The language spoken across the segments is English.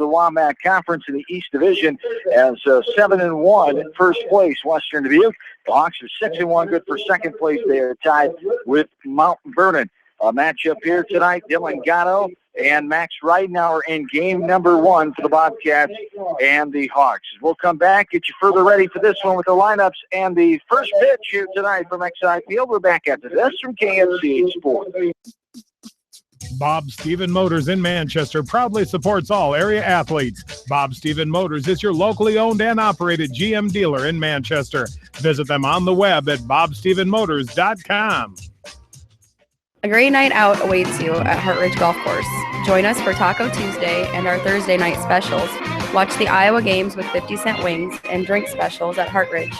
the Wombat Conference in the East Division as 7-1 in first place, Western Dubuque. The Hawks are 6-1, good for second place. They are tied with Mount Vernon. A matchup here tonight, Dylan Gatto and Max Ridenauer in game number 1 for the Bobcats and the Hawks. We'll come back, get you further ready for this one with the lineups and the first pitch here tonight from Exide Field. We're back after this from KNCH Sports. Bob Stephen Motors in Manchester proudly supports all area athletes. Bob Stephen Motors is your locally owned and operated GM dealer in Manchester. Visit them on the web at bobstephenmotors.com. A great night out awaits you at Hartridge Golf Course. Join us for Taco Tuesday and our Thursday night specials. Watch the Iowa games with 50-cent wings and drink specials at Hartridge,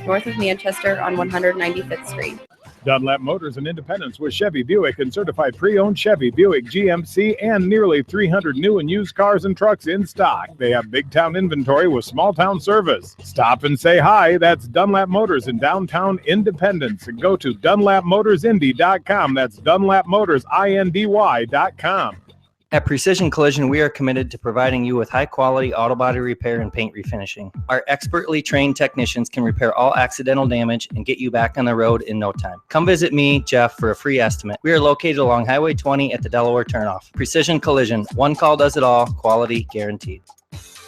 north of Manchester on 195th Street. Dunlap Motors in Independence with Chevy Buick and certified pre-owned Chevy Buick GMC and nearly 300 new and used cars and trucks in stock. They have big town inventory with small town service. Stop and say hi. That's Dunlap Motors in downtown Independence. And go to DunlapMotorsIndy.com. That's DunlapMotorsIndy.com. At Precision Collision, we are committed to providing you with high-quality auto body repair and paint refinishing. Our expertly trained technicians can repair all accidental damage and get you back on the road in no time. Come visit me, Jeff, for a free estimate. We are located along Highway 20 at the Delaware turnoff. Precision Collision, one call does it all, quality guaranteed.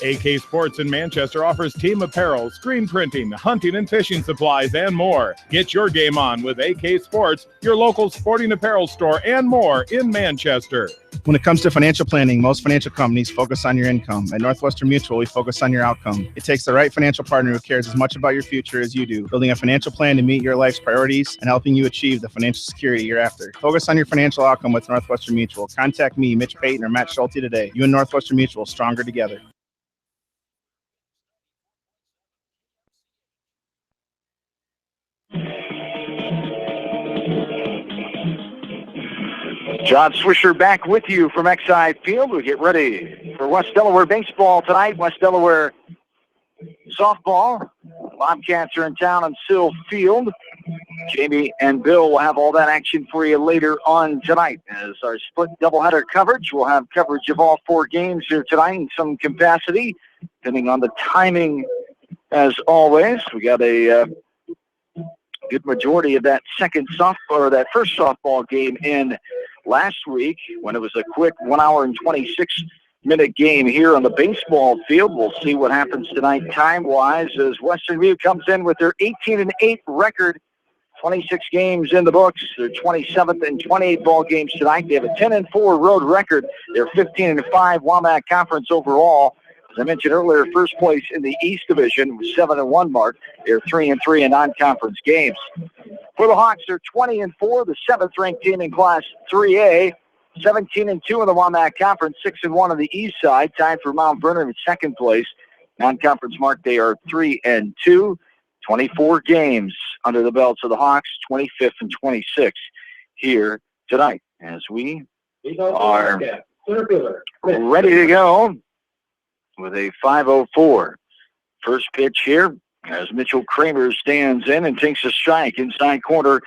AK Sports in Manchester offers team apparel, screen printing, hunting and fishing supplies, and more. Get your game on with AK Sports, your local sporting apparel store, and more in Manchester. When it comes to financial planning, most financial companies focus on your income. At Northwestern Mutual, we focus on your outcome. It takes the right financial partner who cares as much about your future as you do, building a financial plan to meet your life's priorities and helping you achieve the financial security you're after. Focus on your financial outcome with Northwestern Mutual. Contact me, Mitch Payton, or Matt Schulte today. You and Northwestern Mutual, stronger together. John Swisher back with you from Exide Field. We get ready for West Delaware baseball tonight. West Delaware softball. Bobcats are in town on Sill Field. Jamie and Bill will have all that action for you later on tonight. As our split doubleheader coverage, we'll have coverage of all 4 games here tonight in some capacity, depending on the timing as always. We got a good majority of that first softball game in last week when it was a quick 1 hour and 26-minute game here on the baseball field. We'll see what happens tonight time-wise as Western Dubuque comes in with their 18-8 record, 26 games in the books. Their 27th and 28 ball games tonight. They have a 10-4 road record. They're 15-5 Wombat Conference overall. As I mentioned earlier, first place in the East Division with 7-1 mark. They're 3-3 in non-conference games. For the Hawks, they're 20-4, the 7th-ranked team in Class 3A. 17-2 in the Wombat Conference, 6-1 on the East side, tied for Mount Vernon in second place. Non-conference mark, they are 3-2. 24 games under the belts of the Hawks, 25th and 26th here tonight. As we are ready to go with a 5:04. First pitch here as Mitchell Kramer stands in and takes a strike inside corner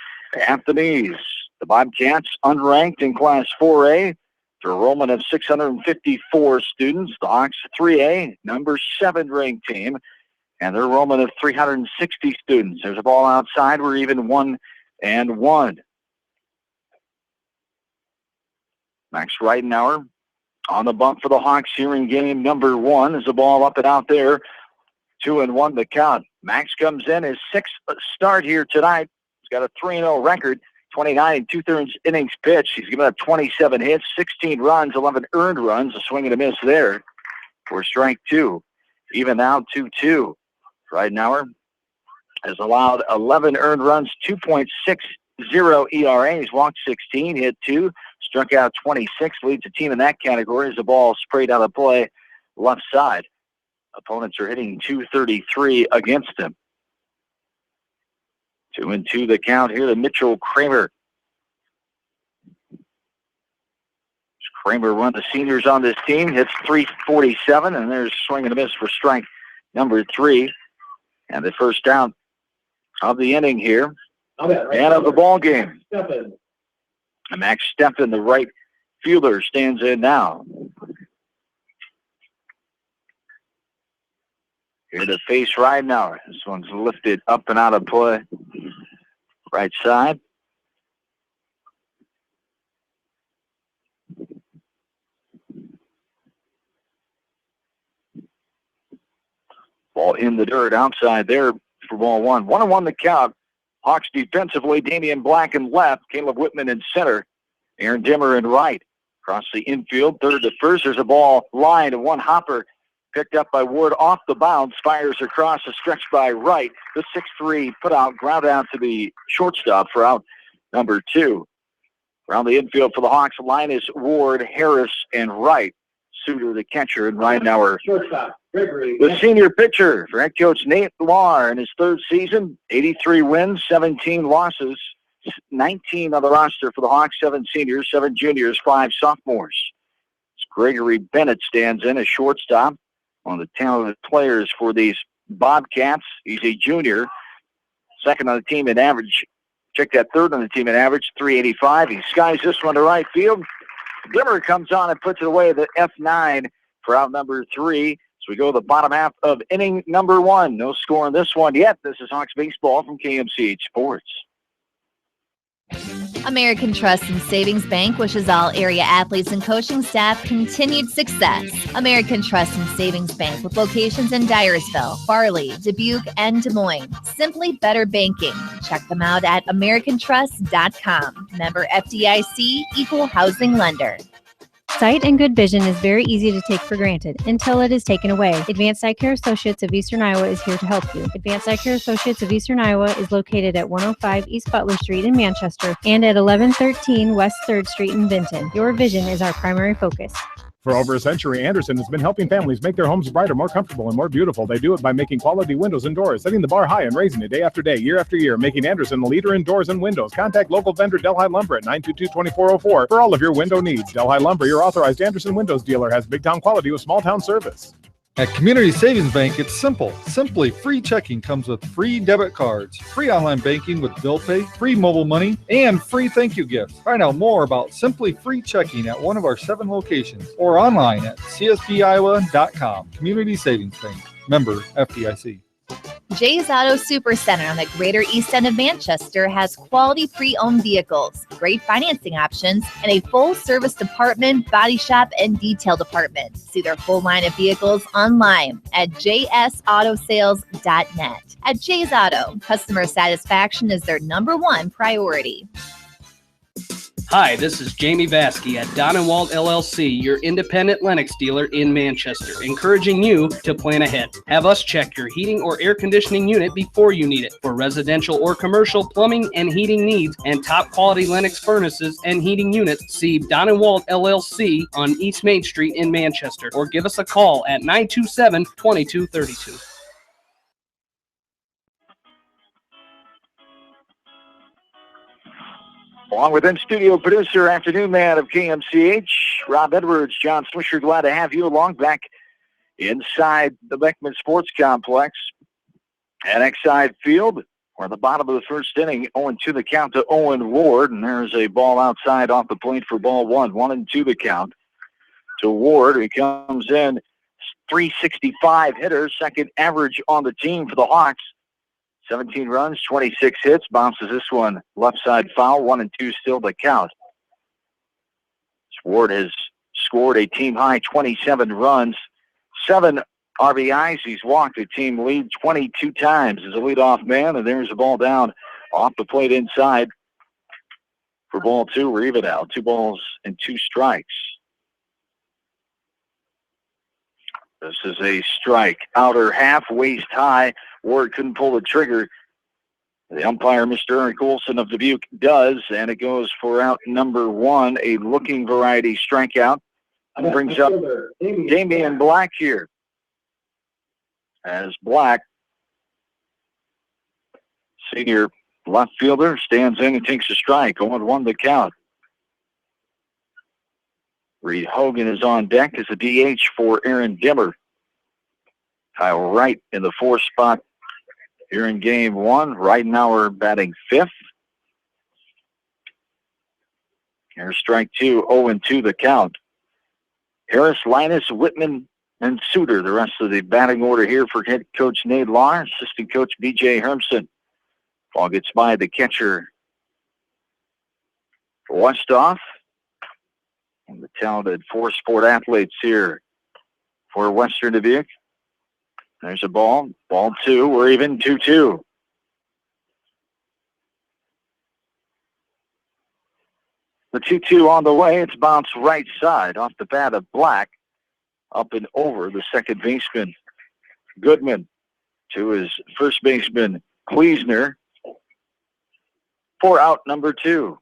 at the knees. The Bobcats unranked in Class 4A. Their enrollment of 654 students. The Hawks 3A, number 7 ranked team, and their enrollment of 360 students. There's a ball outside. We're even 1-1. Max Ridenauer on the bump for the Hawks here in game number 1. There's a ball up and out there. 2-1 the count. Max comes in his 6th start here tonight. He's got a 3-0 record, 29 2/3 innings pitched. He's given up 27 hits, 16 runs, 11 earned runs. A swing and a miss there for strike 2. Even now 2-2. Ridenauer has allowed 11 earned runs, 2.60 ERA. He's walked 16, hit 2, struck out 26, leads the team in that category as the ball sprayed out of play left side. Opponents are hitting .233 against him. 2-2 the count here to Mitchell Kramer. Kramer, one of the seniors on this team, hits .347, and there's swing and a miss for strike number 3. And the first down of the inning here and of the ball game. And Max Steffen, the right fielder, stands in now. Here to face right now. This one's lifted up and out of play. Right side. Ball in the dirt outside there for ball one. 1-1 the count. Hawks defensively, Damian Black in left, Caleb Whitman in center, Aaron Dimmer in right. Across the infield, third to first. There's a ball line and one hopper picked up by Ward off the bounce, fires across the stretch by right. The 6-3 put out, ground out to the shortstop for out number 2. Around the infield for the Hawks, Linus, Ward, Harris, and Wright. Suter, the catcher, and Ridenauer, the senior pitcher for head coach Nate Lahr in his third season. 83 wins, 17 losses, 19 on the roster for the Hawks, 7 seniors, 7 juniors, 5 sophomores. Gregory Bennett stands in as shortstop, one of the talented players for these Bobcats. He's a junior, second on the team in average. Check that, third on the team in average, 385. He skies this one to right field. Dimmer comes on and puts it away, the F9 for out number 3. So we go to the bottom half of inning number 1. No score in this one yet. This is Hawks baseball from KMCH Sports. American Trust and Savings Bank wishes all area athletes and coaching staff continued success. American Trust and Savings Bank with locations in Dyersville, Farley, Dubuque, and Des Moines. Simply better banking. Check them out at americantrust.com. Member FDIC, equal housing lender. Sight and good vision is very easy to take for granted until it is taken away. Advanced Eye Care Associates of Eastern Iowa is here to help you. Advanced Eye Care Associates of Eastern Iowa is located at 105 East Butler Street in Manchester and at 1113 West 3rd Street in Vinton. Your vision is our primary focus. For over a century, Anderson has been helping families make their homes brighter, more comfortable, and more beautiful. They do it by making quality windows and doors, setting the bar high and raising it day after day, year after year, making Anderson the leader in doors and windows. Contact local vendor Delhi Lumber at 922-2404 for all of your window needs. Delhi Lumber, your authorized Anderson Windows dealer, has big town quality with small town service. At Community Savings Bank, it's simple. Simply free checking comes with free debit cards, free online banking with bill pay, free mobile money, and free thank you gifts. Find out more about Simply Free Checking at one of our 7 locations or online at csbiowa.com. Community Savings Bank. Member FDIC. Jay's Auto Supercenter on the Greater East End of Manchester has quality pre-owned vehicles, great financing options, and a full-service department, body shop, and detail department. See their full line of vehicles online at jsautosales.net. At Jay's Auto, customer satisfaction is their #1 priority. Hi, this is Jamie Vasky at Don & Walt LLC, your independent Lennox dealer in Manchester, encouraging you to plan ahead. Have us check your heating or air conditioning unit before you need it. For residential or commercial plumbing and heating needs and top quality Lennox furnaces and heating units, see Don & Walt LLC on East Main Street in Manchester, or give us a call at 927-2232. Along with in-studio producer, afternoon man of KMCH, Rob Edwards, John Swisher, glad to have you along back inside the Beckman Sports Complex at Exide Field. We're at the bottom of the first inning, 0-2 the count to Owen Ward, and there's a ball outside off the plate for ball 1. 1-2 the count to Ward. He comes in, 365 hitter, second average on the team for the Hawks. 17 runs, 26 hits, bounces this one left side foul, 1-2 still the count. Ward has scored a team high 27 runs, 7 RBIs. He's walked a team lead 22 times as a leadoff man, and there's a ball down off the plate inside for ball 2. We're even now, 2 balls and 2 strikes. This is a strike. Outer half, waist high. Ward couldn't pull the trigger. The umpire, Mr. Eric Olson of Dubuque, does, and it goes for out number 1, a looking variety strikeout. And brings up Damian Black here. As Black, senior left fielder, stands in and takes a strike. 0-1 the count. Reed Hogan is on deck as a DH for Aaron Dimmer. Kyle Wright in the 4th spot here in game 1. Ridenauer batting 5th. Here's strike 2, 0-2 the count. Harris, Linus, Whitman, and Suter. The rest of the batting order here for head coach Nate Lahr, assistant coach B.J. Hermson. Ball gets by the catcher for Westhoff. And the talented four-sport athletes here for Western Dubuque. There's a ball. Ball 2. We're even 2-2. The 2-2 on the way. It's bounced right side off the bat of Black. Up and over the second baseman, Goodman, to his first baseman, Kleesner, for out number 2.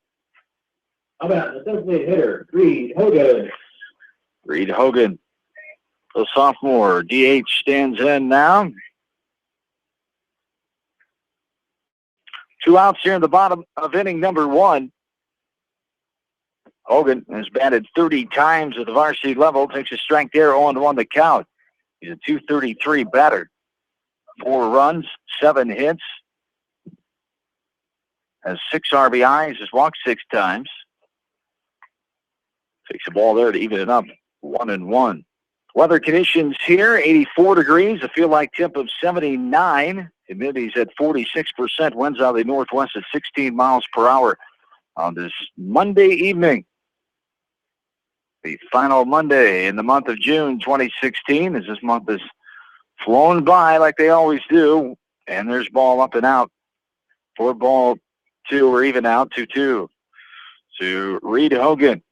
How about the designated hitter, Reed Hogan? Reed Hogan, the sophomore, DH stands in now. 2 outs here in the bottom of inning number 1. Hogan has batted 30 times at the varsity level. Takes a strike there, 0-1 the count. He's a .233 batter. 4 runs, 7 hits. Has 6 RBIs, has walked 6 times. Takes the ball there to even it up, 1-1. Weather conditions here, 84 degrees, a feel-like temp of 79. Humidity's at 46%, winds out of the northwest at 16 miles per hour on this Monday evening. The final Monday in the month of June 2016, as this month has flown by like they always do. And there's ball up and out for ball 2, or even out, 2-2. To Reed Hogan.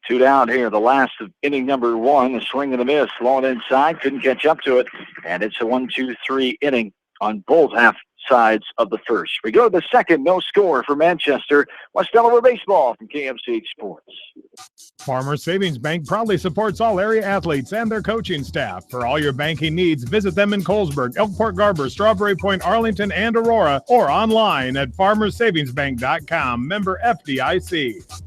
2 down here, the last of inning number 1. The swing and a miss, long inside, couldn't catch up to it. And it's a 1-2-3 inning on both half sides of the first. We go to the second, no score for Manchester. West Delaware baseball from KMCH Sports. Farmers Savings Bank proudly supports all area athletes and their coaching staff. For all your banking needs, visit them in Colesburg, Elkport Garber, Strawberry Point, Arlington, and Aurora, or online at farmersavingsbank.com. Member FDIC.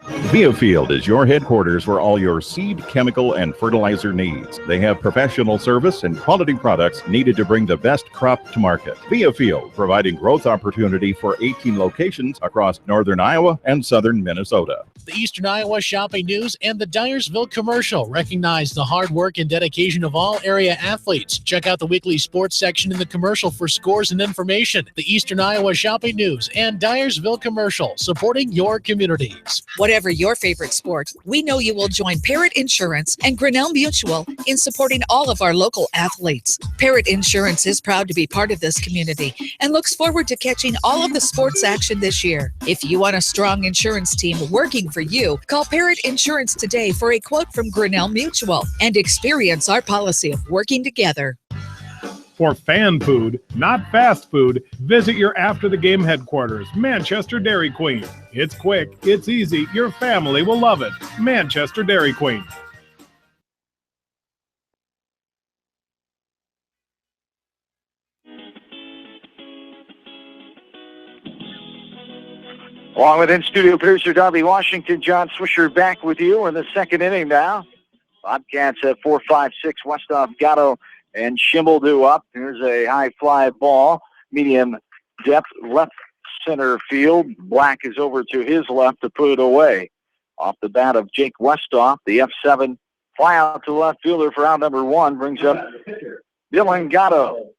Biofield is your headquarters for all your seed, chemical, and fertilizer needs. They have professional service and quality products needed to bring the best crop to market. Biofield, providing growth opportunity for 18 locations across northern Iowa and southern Minnesota. The Eastern Iowa Shopping News and the Dyersville Commercial recognize the hard work and dedication of all area athletes. Check out the weekly sports section in the commercial for scores and information. The Eastern Iowa Shopping News and Dyersville Commercial, supporting your communities. Whatever your favorite sport, we know you will join Parrott Insurance and Grinnell Mutual in supporting all of our local athletes. Parrott Insurance is proud to be part of this community and looks forward to catching all of the sports action this year. If you want a strong insurance team working for you, call Parrott Insurance today for a quote from Grinnell Mutual and experience our policy of working together. For fan food, not fast food, visit your after-the-game headquarters, Manchester Dairy Queen. It's quick, it's easy, your family will love it. Manchester Dairy Queen. Along with in-studio producer Darby Washington, John Swisher back with you in the second inning now. Bobcats at 4-5-6, Westhoff, Gatto, and Schimmel do up. Here's a high fly ball, medium depth, left center field. Black is over to his left to put it away. Off the bat of Jake Westhoff, the F7 fly out to the left fielder for out number 1 brings up Dylan Gatto.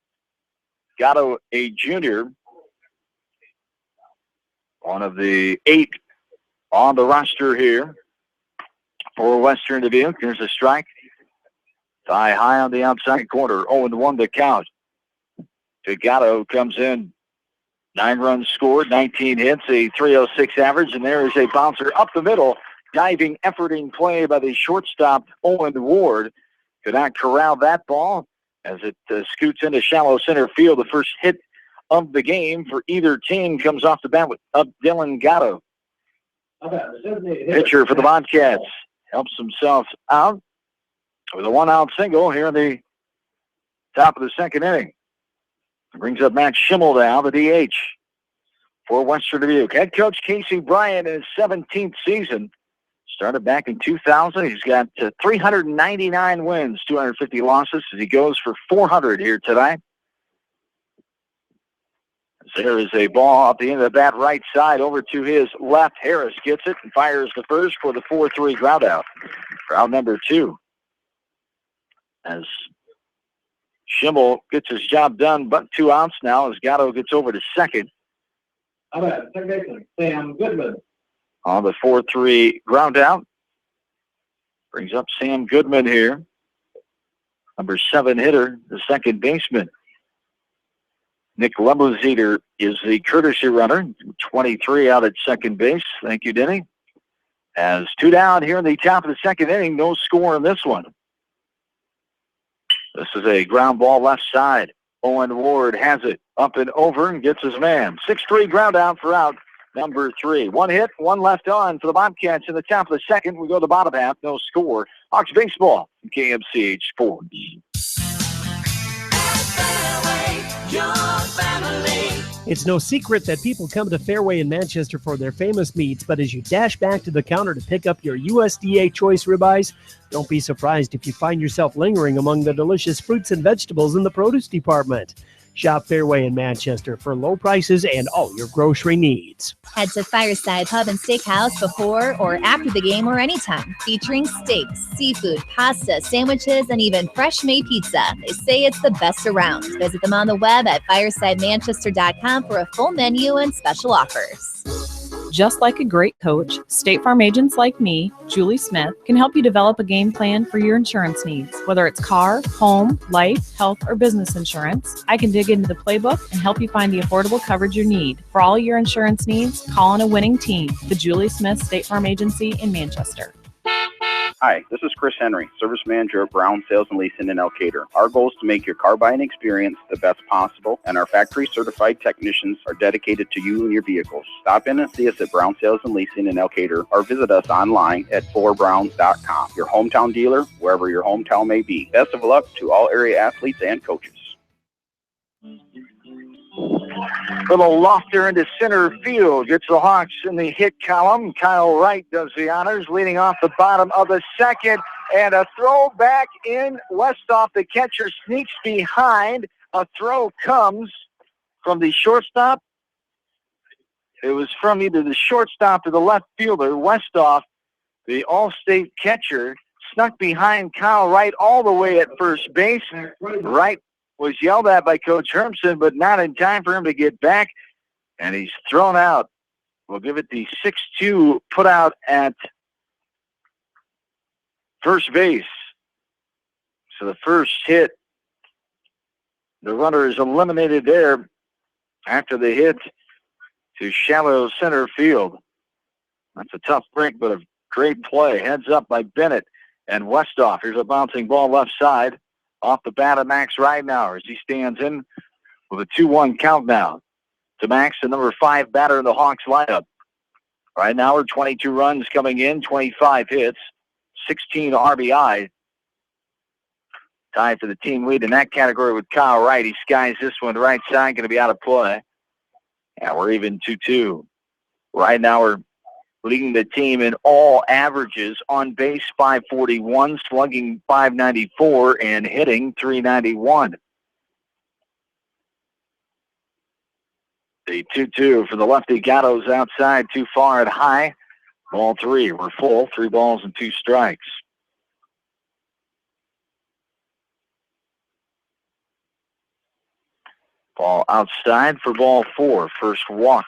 Gatto, a junior, one of the 8 on the roster here for Western Dubuque. Here's a strike. Tie high on the outside corner, 0-1 the count. Gatto comes in, 9 runs scored, 19 hits, a .306 average, and there is a bouncer up the middle. Diving, efforting play by the shortstop, Owen Ward. Could not corral that ball as it scoots into shallow center field. The first hit of the game for either team comes off the bat with Dylan Gatto. Pitcher for the Bobcats helps himself out with a 1-out single here in the top of the second inning. Brings up Matt Schimmel now, the DH for Western Dubuque. Head coach Casey Bryant in his 17th season. Started back in 2000. He's got 399 wins, 250 losses as he goes for 400 here tonight. There is a ball up the end of the bat right side over to his left. Harris gets it and fires the first for the 4-3 ground out. Ground number 2. as Schimmel gets his job done, but 2 outs now as Gatto gets over to second. How about second baseman Sam Goodman? On the 4-3 ground out. Brings up Sam Goodman here. Number 7 hitter, the second baseman. Nick Lebozeder is the courtesy runner. 23 out at second base. Thank you, Denny. As 2 down here in the top of the second inning. No score in this one. This is a ground ball left side. Owen Ward has it up and over and gets his man. 6-3 ground out for out number 3. 1 hit, 1 left on for the Bobcats in the top of the second. We go to the bottom half, no score. Hawks baseball from KMCH Sports. It's no secret that people come to Fairway in Manchester for their famous meats, but as you dash back to the counter to pick up your USDA choice ribeyes, don't be surprised if you find yourself lingering among the delicious fruits and vegetables in the produce department. Shop Fairway in Manchester for low prices and all your grocery needs. Head to Fireside Pub and Steakhouse before or after the game or anytime, featuring steaks, seafood, pasta, sandwiches, and even fresh-made pizza. They say it's the best around. Visit them on the web at firesidemanchester.com for a full menu and special offers. Just like a great coach, State Farm agents like me, Julie Smith, can help you develop a game plan for your insurance needs. Whether it's car, home, life, health, or business insurance, I can dig into the playbook and help you find the affordable coverage you need. For all your insurance needs, call on a winning team. The Julie Smith State Farm Agency in Manchester. Hi, this is Chris Henry, Service Manager of Brown Sales and Leasing in Elkader. Our goal is to make your car buying experience the best possible, and our factory-certified technicians are dedicated to you and your vehicles. Stop in and see us at Brown Sales and Leasing in Elkader, or visit us online at forbrowns.com. Your hometown dealer, wherever your hometown may be. Best of luck to all area athletes and coaches. Little lofter into center field. Gets the Hawks in the hit column. Kyle Wright does the honors, leading off the bottom of the second. And a throw back in. Westhoff, the catcher, sneaks behind. A throw comes from the shortstop. It was from either the shortstop or the left fielder. Westhoff, the all-state catcher, snuck behind Kyle Wright all the way at first base. Wright was yelled at by Coach Hermson, but not in time for him to get back, and he's thrown out. We'll give it the 6-2 put out at first base. So the first hit, the runner is eliminated there after the hit to shallow center field. That's a tough break, but a great play. Heads up by Bennett and Westhoff. Here's a bouncing ball left side. Off the bat of Max Ridenauer as he stands in with a 2-1 count now to Max, the number 5 batter in the Hawks lineup. Ridenauer, 22 runs coming in, 25 hits, 16 RBI. Tied for the team lead in that category with Kyle Wright. He skies this one right side, going to be out of play. Yeah, we're even 2-2. Ridenauer leading the team in all averages, on base 541, slugging 594, and hitting 391. The 2-2 for the lefty. Gatto's outside, too far and high. Ball 3. We're full. 3 balls and 2 strikes. Ball outside for ball 4. First walk.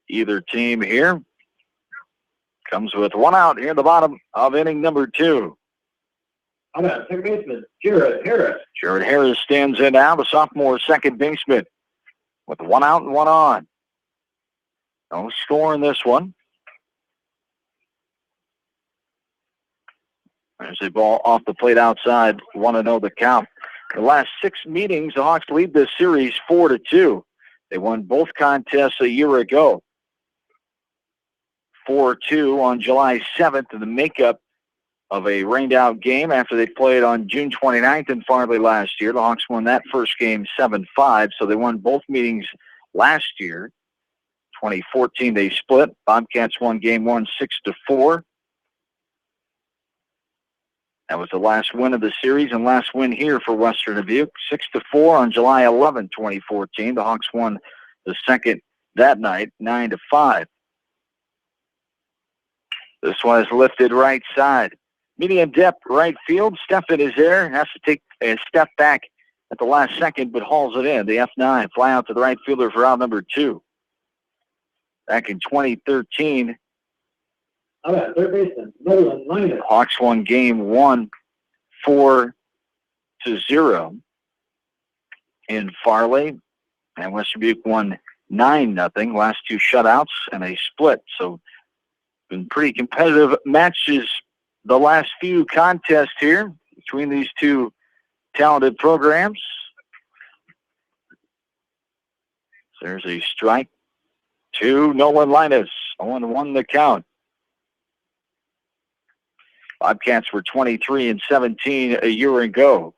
Either team here comes with 1 out here at the bottom of inning number 2. How about second baseman Jared Harris? Jared Harris stands in now, the sophomore second baseman, with 1 out and 1 on. No score in this one. There's a ball off the plate outside. 1-0 the count. The last 6 meetings, the Hawks lead this series 4-2. They won both contests a year ago. 4-2 on July 7th in the makeup of a rained-out game after they played on June 29th in Farley last year. The Hawks won that first game 7-5, so they won both meetings last year. 2014 they split. Bobcats won game 1 6-4. That was the last win of the series and last win here for Western Dubuque. 6-4 on July 11, 2014. The Hawks won the second that night, 9-5. This one is lifted right side. Medium depth right field. Stefan is there. Has to take a step back at the last second, but hauls it in. The F9 fly out to the right fielder for out number 2. Back in 2013, Third baseman, Nolan Linus. Hawks won game 1, 4-0 in Farley, and West Dubuque won 9-0. Last 2 shutouts and a split. So, been pretty competitive matches the last few contests here between these two talented programs. There's a strike to Nolan Linus. 0-1 the count. Bobcats were 23-17 a year ago.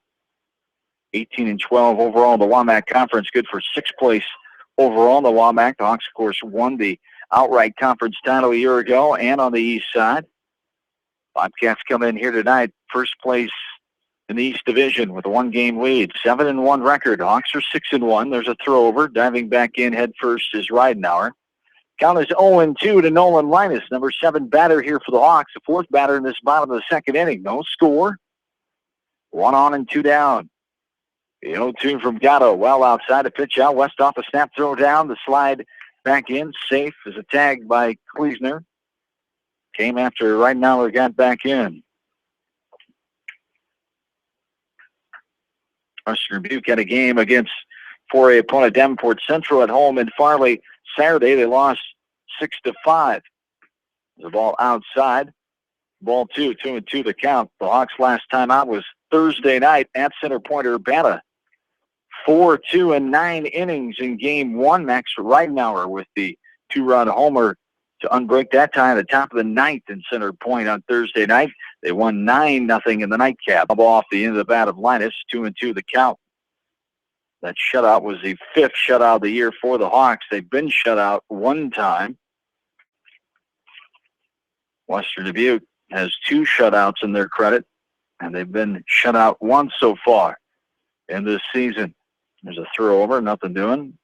18-12 overall in the WAMAC Conference. Good for 6th place overall in the WAMAC. The Hawks, of course, won the outright conference title a year ago and on the east side. Bobcats come in here tonight, first place in the East Division with a 1-game lead. 7-1 record. Hawks are 6-1. There's a throwover. Diving back in head first is Ridenauer. Count is 0-2 to Nolan Linus, number 7 batter here for the Hawks. The 4th batter in this bottom of the 2nd inning. No score. 1 on and 2 down. The 0-2 from Gatto. Well outside, a pitch out. West off a snap, throw down. The slide back in. Safe as a tag by Kleesner. Came after Ridenauer got back in. Western Dubuque had a game against 4A opponent Davenport Central at home in Farley Saturday. They lost 6-5. The ball outside. Ball 2, 2-2 the count. The Hawks' last time out was Thursday night at Center Point, Urbana. 4-2 and 9 innings in game 1. Max Ridenauer with the 2-run homer to unbreak that tie at the top of the 9th in Center Point on Thursday night. They won 9-0 in the nightcap. Ball off the end of the bat of Linus. 2-2 the count. That shutout was the 5th shutout of the year for the Hawks. They've been shut out 1 time. Western Dubuque has 2 shutouts in their credit, and they've been shut out once so far in this season. There's a throw over, nothing doing.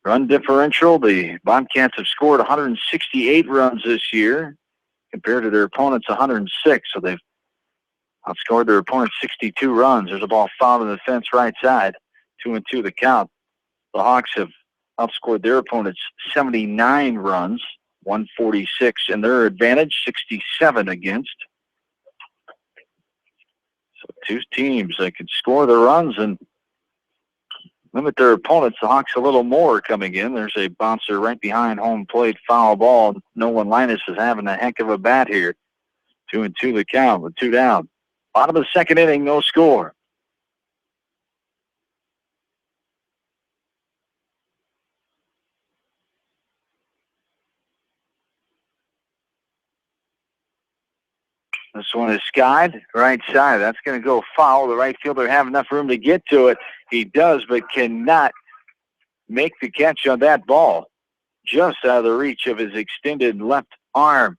Run differential, the Bobcats have scored 168 runs this year compared to their opponents 106, so they've outscored their opponents 62 runs. There's a ball fouled in the fence right side. 2-2 the count. The Hawks have outscored their opponents 79 runs, 146 in their advantage, 67 against. So 2 teams that can score the runs and limit their opponents. The Hawks a little more coming in. There's a bouncer right behind home plate, foul ball. Nolan Linus is having a heck of a bat here. 2-2 the count with 2 down. Bottom of the 2nd inning, no score. This one is skied, right side. That's going to go foul. The right fielder have enough room to get to it. He does, but cannot make the catch on that ball. Just out of the reach of his extended left arm.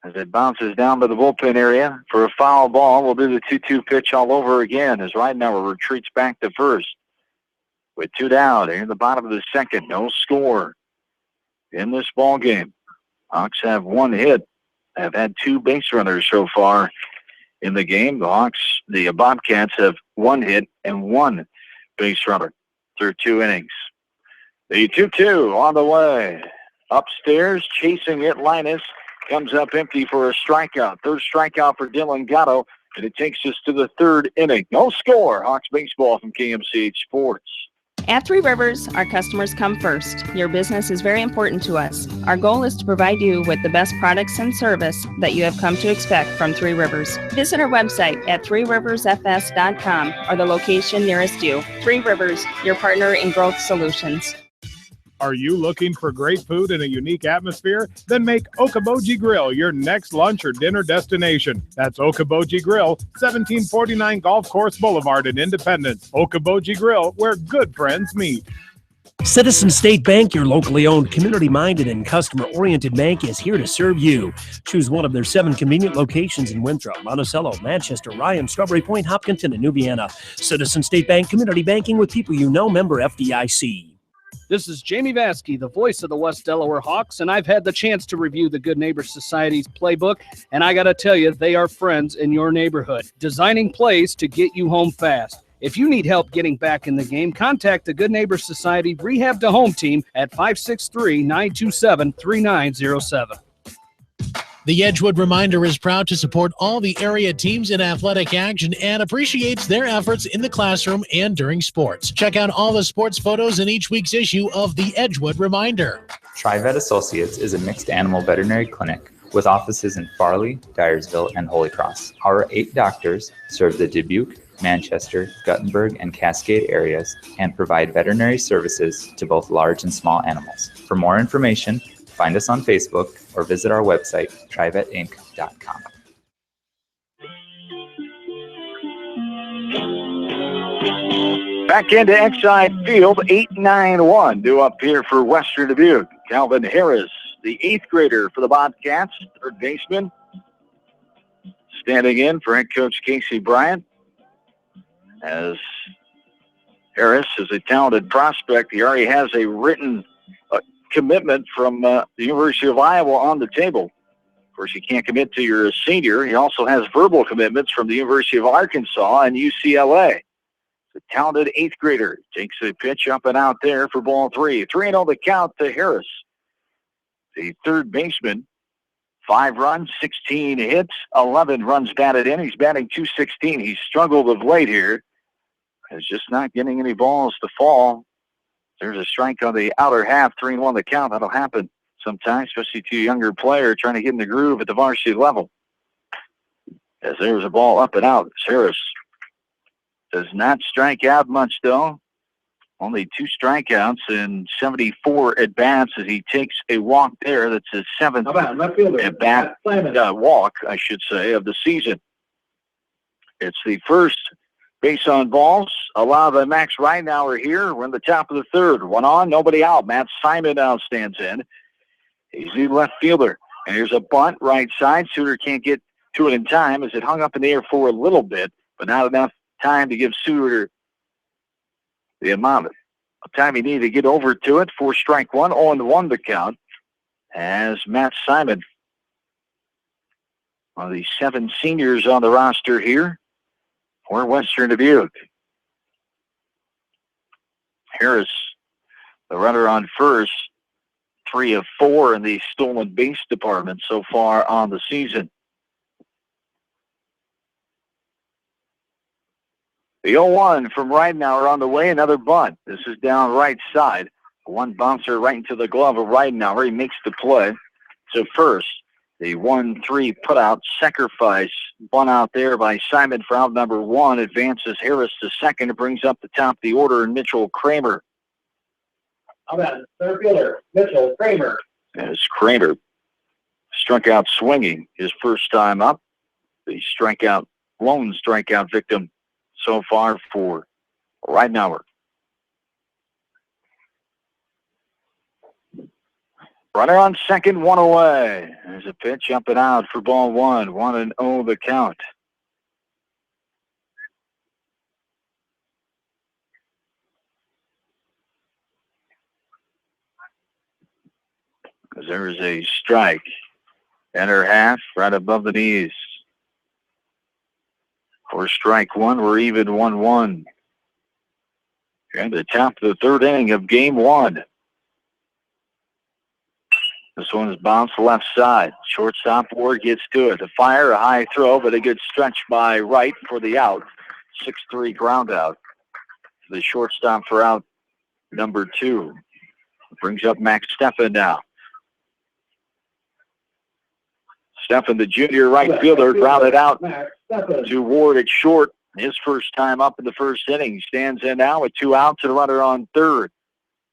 As it bounces down to the bullpen area for a foul ball, we'll do the 2-2 pitch all over again as Ridenauer retreats back to first. With 2 down here in the bottom of the 2nd, no score in this ball game. Hawks have 1 hit, have had 2 base runners so far in the game. The Bobcats have 1 hit and 1 base runner through 2 innings. The 2-2 on the way. Upstairs, chasing it, Linus comes up empty for a strikeout. 3rd strikeout for Dylan Gatto, and it takes us to the 3rd inning. No score. Hawks baseball from KMCH Sports. At Three Rivers, our customers come first. Your business is very important to us. Our goal is to provide you with the best products and service that you have come to expect from Three Rivers. Visit our website at threeriversfs.com or the location nearest you. Three Rivers, your partner in growth solutions. Are you looking for great food in a unique atmosphere? Then make Okoboji Grill your next lunch or dinner destination. That's Okoboji Grill, 1749 Golf Course Boulevard in Independence. Okoboji Grill, where good friends meet. Citizen State Bank, your locally owned, community-minded, and customer-oriented bank, is here to serve you. Choose one of their 7 convenient locations in Winthrop, Monticello, Manchester, Ryan, Strawberry Point, Hopkinton, and New Vienna. Citizen State Bank, community banking with people you know, member FDIC. This is Jamie Vaskey, the voice of the West Delaware Hawks, and I've had the chance to review the Good Neighbor Society's playbook, and I got to tell you, they are friends in your neighborhood, designing plays to get you home fast. If you need help getting back in the game, contact the Good Neighbor Society Rehab to Home team at 563-927-3907. The Edgewood Reminder is proud to support all the area teams in athletic action and appreciates their efforts in the classroom and during sports. Check out all the sports photos in each week's issue of the Edgewood Reminder. TriVet Associates is a mixed animal veterinary clinic with offices in Farley, Dyersville, and Holy Cross. Our 8 doctors serve the Dubuque, Manchester, Guttenberg, and Cascade areas and provide veterinary services to both large and small animals. For more information, find us on Facebook or visit our website, trivetinc.com. Back into Exide Field, 8-9-1. Due up here for Western Dubuque. Calvin Harris, the 8th grader for the Bobcats, third baseman. Standing in for head coach Casey Bryant. As Harris is a talented prospect, he already has a written commitment from the University of Iowa on the table. Of course, you can't commit to your senior. He also has verbal commitments from the University of Arkansas and UCLA. The talented 8th grader takes a pitch up and out there for ball 3. 3-0 the count to Harris. The third baseman, 5 runs, 16 hits, 11 runs batted in. He's batting .216. He's struggled of late here. He's just not getting any balls to fall. There's a strike on the outer half, 3-1 the count. That'll happen sometimes, especially to a younger player trying to get in the groove at the varsity level. As there's a ball up and out. Harris does not strike out much, though. Only 2 strikeouts in 74 at-bats as he takes a walk there. That's his 7th at-bat walk, I should say, of the season. It's the first base on balls allowed by Max Ridenauer here. We're in the top of the 3rd. 1 on, nobody out. Matt Simon now stands in. He's the left fielder. And here's a bunt right side. Suter can't get to it in time as it hung up in the air for a little bit, but not enough time to give Suter the amount of time he needed to get over to it. For strike 1, 0-1 the count. As Matt Simon, one of the 7 seniors on the roster here for Western Dubuque. Harris, the runner on first, 3 of 4 in the stolen base department so far on the season. The 0-1 from Ridenauer on the way, another bunt. This is down right side. One bouncer right into the glove of Ridenauer. He makes the play to first. The 1-3 put-out sacrifice bunt out there by Simon for out number 1 advances Harris to second. It brings up the top of the order and Mitchell Kramer. How about third fielder, Mitchell Kramer? As Kramer struck out swinging his first time up. The lone strikeout victim so far for Ridenauer. Runner on second, 1 away. There's a pitch up and out for ball 1. 1-0 the count. As there is a strike. Enter half, right above the knees. For strike 1, we're even 1-1. And the top of the 3rd inning of game 1. This one is bounced left side. Shortstop Ward gets to it. A fire, a high throw, but a good stretch by Wright for the out. 6-3 ground out. The shortstop for out number 2. Brings up Max Steffen now. Steffen, the junior right fielder, grounded out to Ward at short. His first time up in the first inning. He stands in now with 2 outs and a runner on 3rd.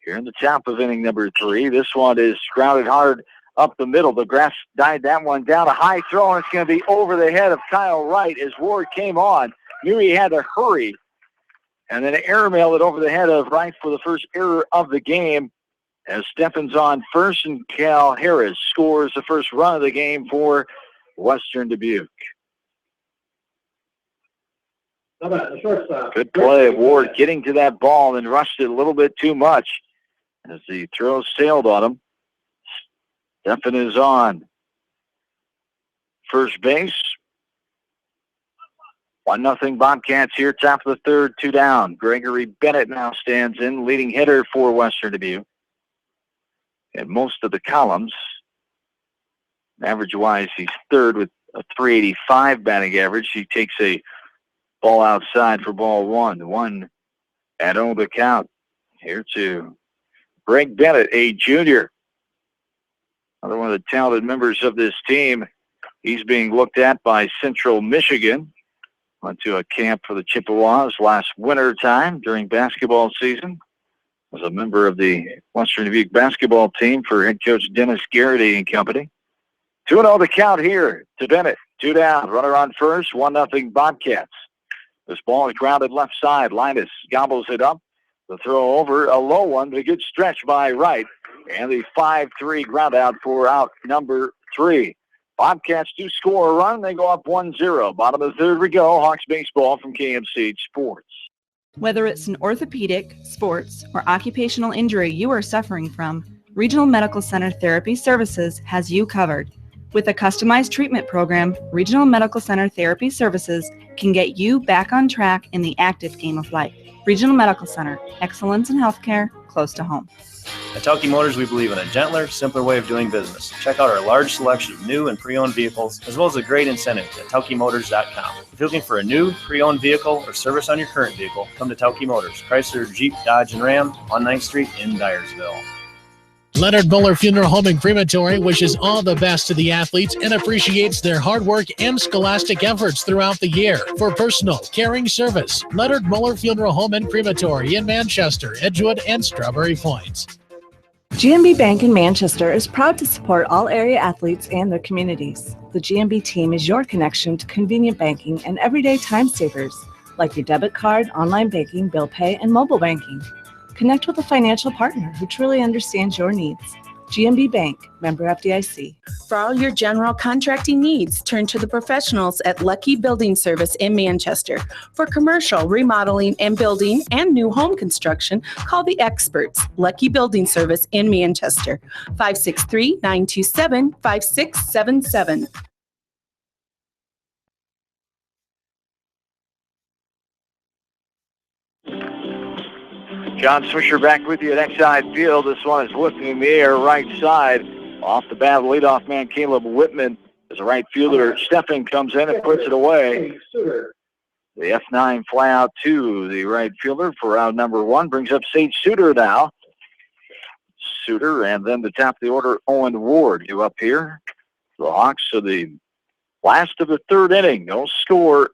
Here in the top of inning number 3. This one is grounded hard up the middle. The grass died that one down. A high throw, and it's going to be over the head of Kyle Wright as Ward came on. Knew he had to hurry. And then airmailed it over the head of Wright for the first error of the game. As Steffen's on first and Cal Harris scores the first run of the game for Western Dubuque. How about the shortstop? Good play of Ward getting to that ball and rushed it a little bit too much. as the throw sailed on him. Steffen is on first base. 1-0 Bobcats here, top of the third, 2 down. Gregory Bennett now stands in, leading hitter for Western Dubuque. And most of the columns, average-wise, he's third with a .385 batting average. He takes a ball outside for ball 1. 1-0 the count. Here to Greg Bennett, a junior. Another one of the talented members of this team. He's being looked at by Central Michigan. Went to a camp for the Chippewas last winter time during basketball season. Was a member of the Western Dubuque basketball team for head coach Dennis Garrity and company. 2-0 the count here to Bennett. 2 down. Runner on first. 1-0 Bobcats. This ball is grounded left side. Linus gobbles it up. The throw over, a low one, but a good stretch by Wright. And the 5-3 ground out for out number 3. Bobcats do score a run. They go up 1-0. Bottom of the third we go. Hawks baseball from KMC Sports. Whether it's an orthopedic, sports, or occupational injury you are suffering from, Regional Medical Center Therapy Services has you covered. With a customized treatment program, Regional Medical Center Therapy Services can get you back on track in the active game of life. Regional Medical Center, excellence in healthcare, close to home. At Tauke Motors, we believe in a gentler, simpler way of doing business. Check out our large selection of new and pre-owned vehicles, as well as a great incentive at TaukeMotors.com. If you're looking for a new, pre-owned vehicle or service on your current vehicle, come to Tauke Motors, Chrysler, Jeep, Dodge, and Ram on 9th Street in Dyersville. Leonard Muller Funeral Home and Crematory wishes all the best to the athletes and appreciates their hard work and scholastic efforts throughout the year. For personal, caring service, Leonard Muller Funeral Home and Crematory in Manchester, Edgewood, and Strawberry Point. GMB Bank in Manchester is proud to support all area athletes and their communities. The GMB team is your connection to convenient banking and everyday time savers, like your debit card, online banking, bill pay, and mobile banking. Connect with a financial partner who truly understands your needs. GMB Bank, member FDIC. For all your general contracting needs, turn to the professionals at Lucky Building Service in Manchester. For commercial, remodeling, and building and new home construction, call the experts. Lucky Building Service in Manchester. 563-927-5677. John Swisher back with you at Exide Field. This one is lifting in the air right side. Off the bat, leadoff man Caleb Whitman as a right fielder. Steffen comes in and puts it away. The F9 fly out to the right fielder for out number 1. Brings up Sage Suter now. Suter, and then the top of the order, Owen Ward, you up here. The Hawks, so the last of the third inning. No score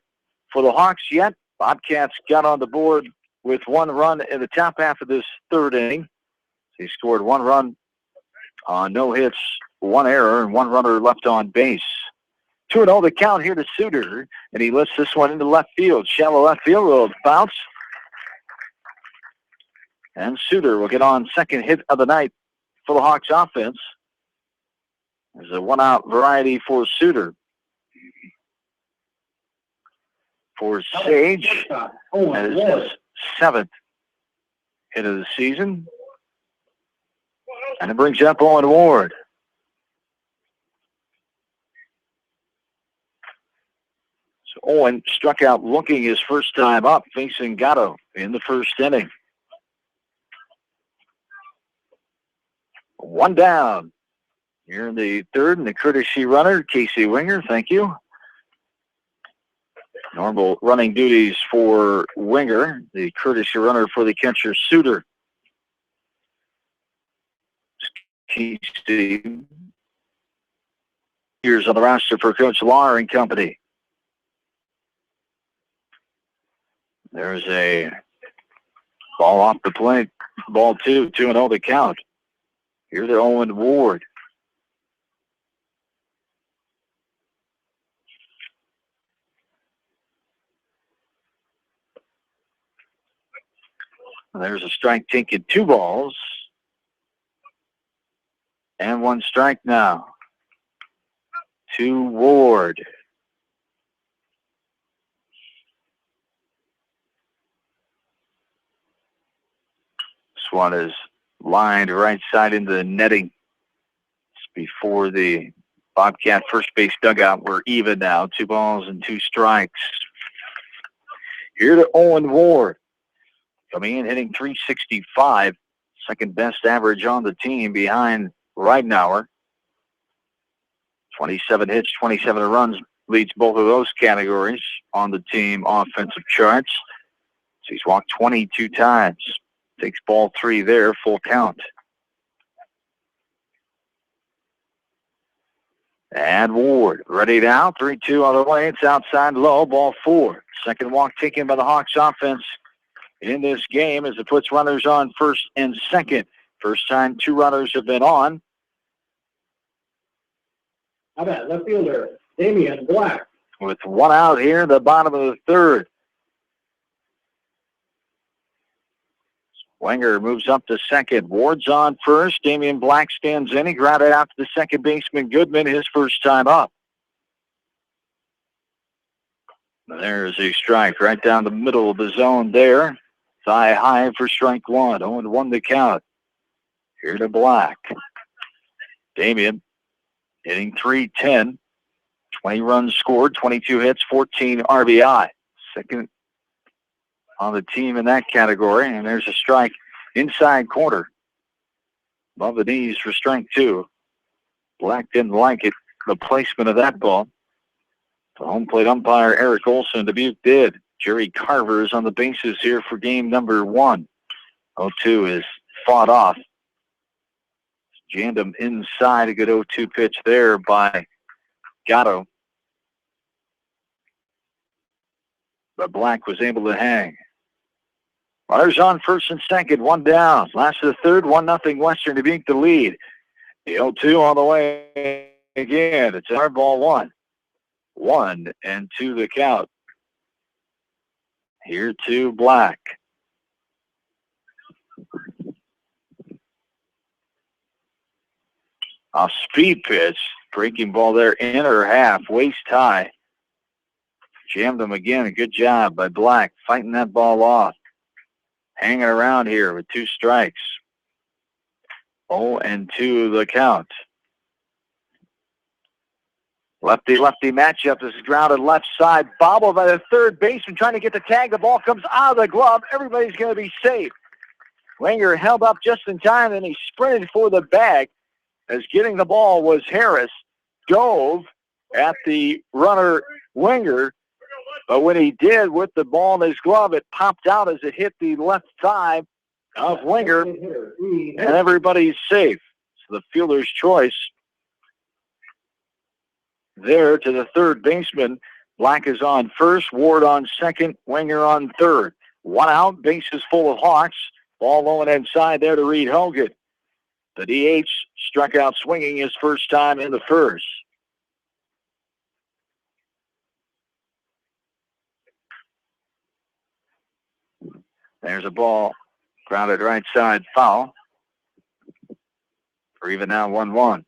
for the Hawks yet. Bobcats got on the board with 1 run in the top half of this third inning. He scored 1 run on no hits, 1 error, and 1 runner left on base. 2-0 the count here to Suter, and he lifts this one into left field. Shallow left field will bounce. And Suter will get on second hit of the night for the Hawks offense. There's a 1-out variety for Suter. For Sage, that is his 7th hit of the season. And it brings up Owen Ward. So Owen struck out looking his first time up, facing Gatto in the first inning. 1 down. Here in the third, and the courtesy runner, Casey Winger, thank you. Normal running duties for Winger, the courtesy runner for the catcher, Suter. Casey years on the roster for Coach Lahr and company. There's a ball off the plate. Ball 2, 2-0 the count. Here's the Owen Ward. There's a strike taken, 2 balls. And 1 strike now. To Ward. This one is Lined right side into the netting. Just before the Bobcat first base dugout. We're even now. 2 balls and 2 strikes. Here to Owen Ward. Coming in hitting .365. Second best average on the team behind Ridenauer. 27 hits, 27 runs. Leads both of those categories on the team offensive charts. So he's walked 22 times. Takes ball 3 there, full count. And Ward ready now. 3-2 on the way. It's outside low, ball 4. Second walk taken by the Hawks offense in this game as it puts runners on first and second. First time 2 runners have been on. How about left fielder, Damian Black? With 1 out here in the bottom of the 3rd. Wenger moves up to second. Ward's on first. Damian Black stands in. He grounded out to the second baseman, Goodman, his first time up. There's a strike right down the middle of the zone there. Thigh high for strike 1. 0-1 the count. Here to Black. Damian hitting .310. 20 runs scored, 22 hits, 14 RBI. Second on the team in that category. And there's a strike inside corner. Above the knees for strike 2. Black didn't like it, the placement of that ball. The home plate umpire, Eric Olson, Dubuque did. Jerry Carver is on the bases here for game number 1. 0-2 is fought off. Jammed him inside. A good 0-2 pitch there by Gatto. But Black was able to hang. Runners on first and second, 1 down. Last of the 3rd, 1-0 Western Dubuque the lead. The 0-2 on the way again. It's hard ball 1. 1-2 the count. Here to Black. Off speed pitch. Breaking ball there, inner half, waist high. Jammed him again. A good job by Black fighting that ball off. Hanging around here with 2 strikes. 0-2 the count. Lefty-lefty matchup. This is grounded left side. Bobbled by the third baseman trying to get the tag. The ball comes out of the glove. Everybody's going to be safe. Wenger held up just in time, and he sprinted for the bag as getting the ball was Harris. Dove at the runner Wenger, but when he did with the ball in his glove, it popped out as it hit the left thigh of Wenger, and everybody's safe. So the fielder's choice there to the third baseman. Black is on first, Ward on second, Wenger on third. 1 out, bases full of Hawks. Ball low and inside there to Reed Hogan. The DH struck out swinging his first time in the first. There's a ball grounded right side foul. For even now 1-1.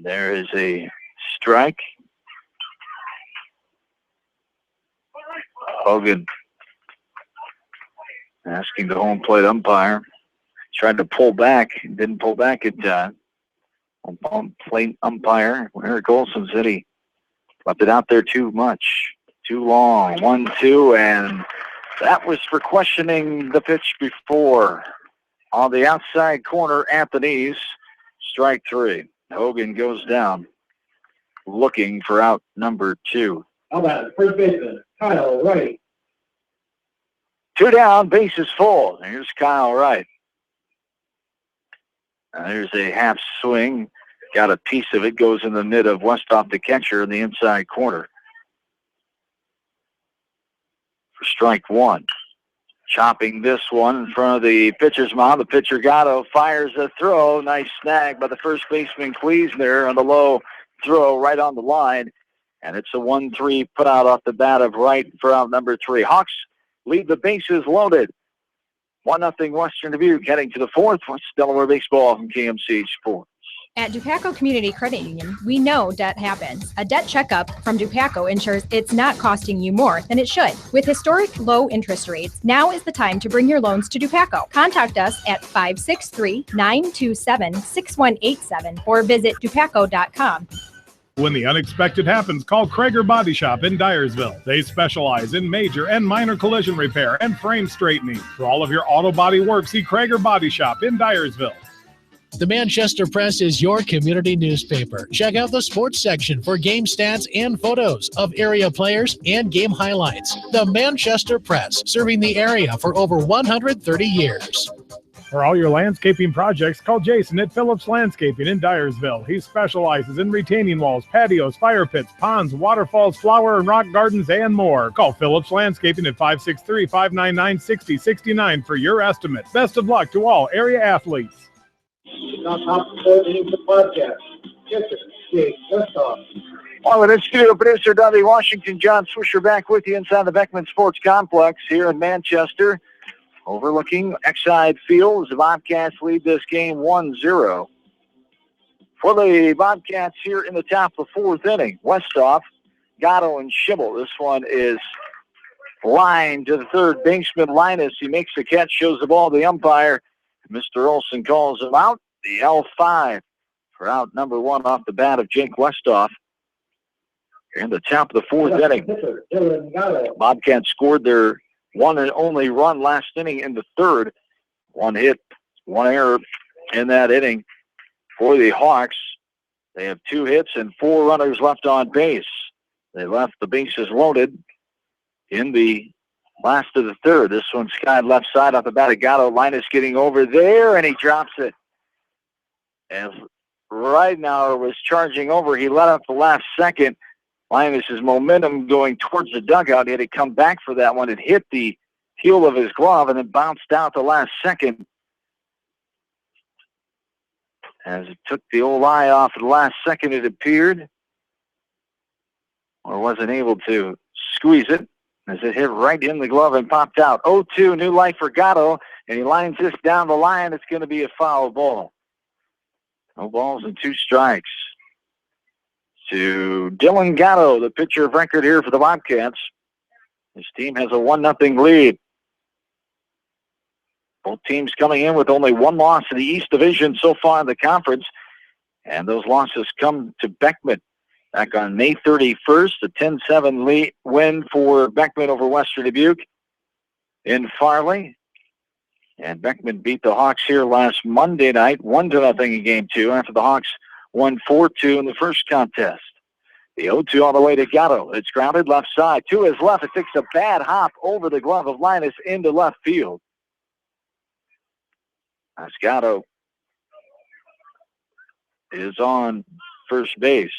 There is a strike. Hogan asking the home plate umpire. Tried to pull back, didn't pull back in time. Home plate umpire, Eric Olson said he left it out there too much, too long. 1-2, and that was for questioning the pitch before. On the outside corner, Anthony's strike 3. Hogan goes down, looking for out number 2. How about first baseman, Kyle Wright? 2 down, bases full. Here's Kyle Wright. There's a half swing. Got a piece of it. Goes in the mid of Westhoff, the catcher, in the inside corner. For strike 1. Chopping this one in front of the pitcher's mound. The pitcher Gatto fires a throw. Nice snag by the first baseman Kleesner on the low throw right on the line. And it's a 1-3 put out off the bat of Wright for out number 3. Hawks lead the bases loaded. 1-0 Western Dubuque heading to the 4th. Delaware baseball from KMCH Sports. At DuPaco Community Credit Union, we know debt happens. A debt checkup from DuPaco ensures it's not costing you more than it should. With historic low interest rates, now is the time to bring your loans to DuPaco. Contact us at 563-927-6187 or visit dupaco.com. When the unexpected happens, call Krager Body Shop in Dyersville. They specialize in major and minor collision repair and frame straightening. For all of your auto body work, see Krager Body Shop in Dyersville. The Manchester Press is your community newspaper. Check out the sports section for game stats and photos of area players and game highlights. The Manchester Press, serving the area for over 130 years. For all your landscaping projects, call Jason at Phillips Landscaping in Dyersville. He specializes in retaining walls, patios, fire pits, ponds, waterfalls, flower and rock gardens, and more. Call Phillips Landscaping at 563-599-6069 for your estimate. Best of luck to all area athletes. Well, with studio producer W. Washington, John Swisher back with you inside the Beckman Sports Complex here in Manchester. Overlooking Exide Field, the Bobcats lead this game 1-0. For the Bobcats here in the top of the fourth inning, Westhoff, Gatto, and Schimmel. This one is lined to the third baseman, Linus. He makes the catch, shows the ball to the umpire. Mr. Olson calls him out. The L5 for out number one off the bat of Jake Westhoff. In the top of the fourth inning, Bobcats scored their one and only run last inning in the third. One hit, one error in that inning for the Hawks. They have 2 hits and 4 runners left on base. They left the bases loaded in the last of the third. This one skied left side off the bat of Gatto. Linus getting over there, and he drops it. As Ridenauer was charging over, he let up the last second. Linus's momentum going towards the dugout. He had to come back for that one. It hit the heel of his glove and then bounced out the last second. As it took the old eye off at the last second, it appeared. Or wasn't able to squeeze it as it hit right in the glove and popped out. 0-2, new life for Gatto, and he lines this down the line. It's going to be a foul ball. No balls and 2 strikes. To Dylan Gatto, the pitcher of record here for the Bobcats. His team has a 1-0 lead. Both teams coming in with only 1 loss in the East Division so far in the conference, and those losses come to Beckman. Back on May 31st, a 10-7 win for Beckman over Western Dubuque in Farley. And Beckman beat the Hawks here last Monday night, 1-0 in Game 2, after the Hawks won 4-2 in the first contest. The 0-2 all the way to Gatto. It's grounded left side. To his left, it takes a bad hop over the glove of Linus into left field. As Gatto is on first base.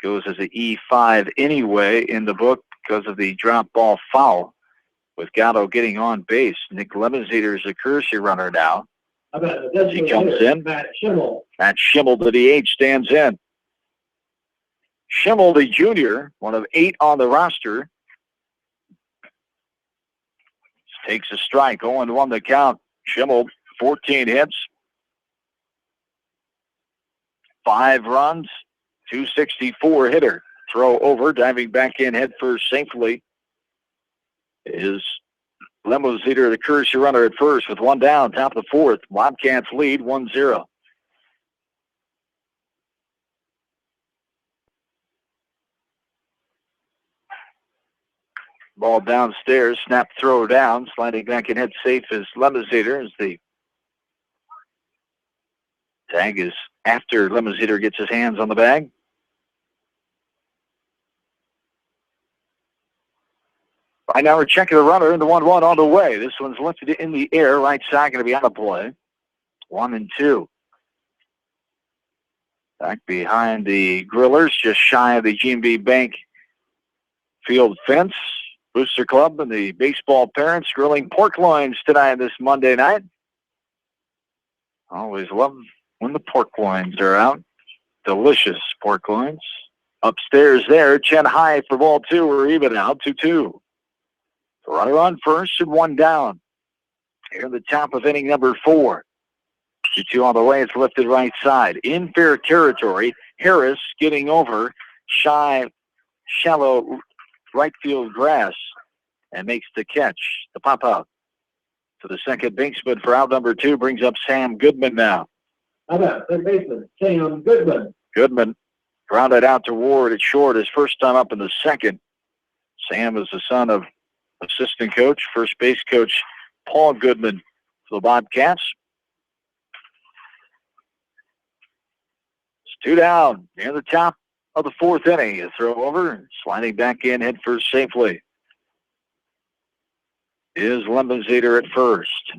Goes as an E5 anyway in the book because of the drop ball foul. With Gatto getting on base. Nick Lemonseder is the courtesy runner now. As he comes in, Matt Schimmel, the DH, stands in. Schimmel, the junior, one of 8 on the roster, takes a strike, 0-1 the count. Schimmel, 14 hits, 5 runs, 264 hitter. Throw over, diving back in head first safely is Lemonseder, the courtesy runner at first with 1 down, top of the fourth. Bobcats lead 1-0. Ball downstairs, snap throw down, sliding back in head safe is Lemonseder as the tag is after Lemonseder gets his hands on the bag. Right now we're checking the runner into 1-1 on the way. This one's lifted in the air. Right side going to be out of play. 1-2. Back behind the Grillers, just shy of the G&B Bank field fence. Booster Club and the baseball parents grilling pork loins tonight this Monday night. Always love when the pork loins are out. Delicious pork loins. Upstairs there, Chen High for ball 2. We're even out 2-2. Runner on first and 1 down. Here at the top of inning number 4. 2-2 on the way. It's lifted right side. In fair territory. Harris getting over shallow right field grass and makes the catch. The pop out to the second baseman for out number 2 brings up Sam Goodman now. How about third baseman Sam Goodman? Goodman grounded out to Ward at short his first time up in the second. Sam is the son of assistant coach, first base coach Paul Goodman for the Bobcats. It's 2 down near the top of the 4th inning. A throw over, sliding back in head first safely is Lembenzader at first.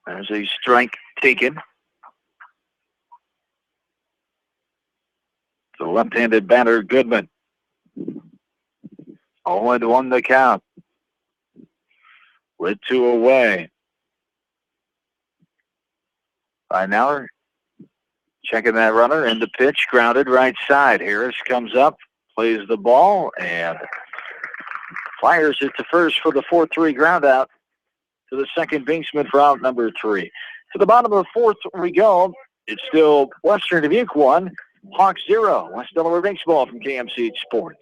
There's a strike taken. The left-handed batter, Goodman. 0-1 the count. With 2 away. Reinauer checking that runner, and the pitch grounded right side. Harris comes up, plays the ball, and fires it to first for the 4-3 ground out to the second baseman for out number 3. To the bottom of the 4th we go. It's still Western Dubuque 1, Hawks 0. West Delaware Baseball from KMC Sports.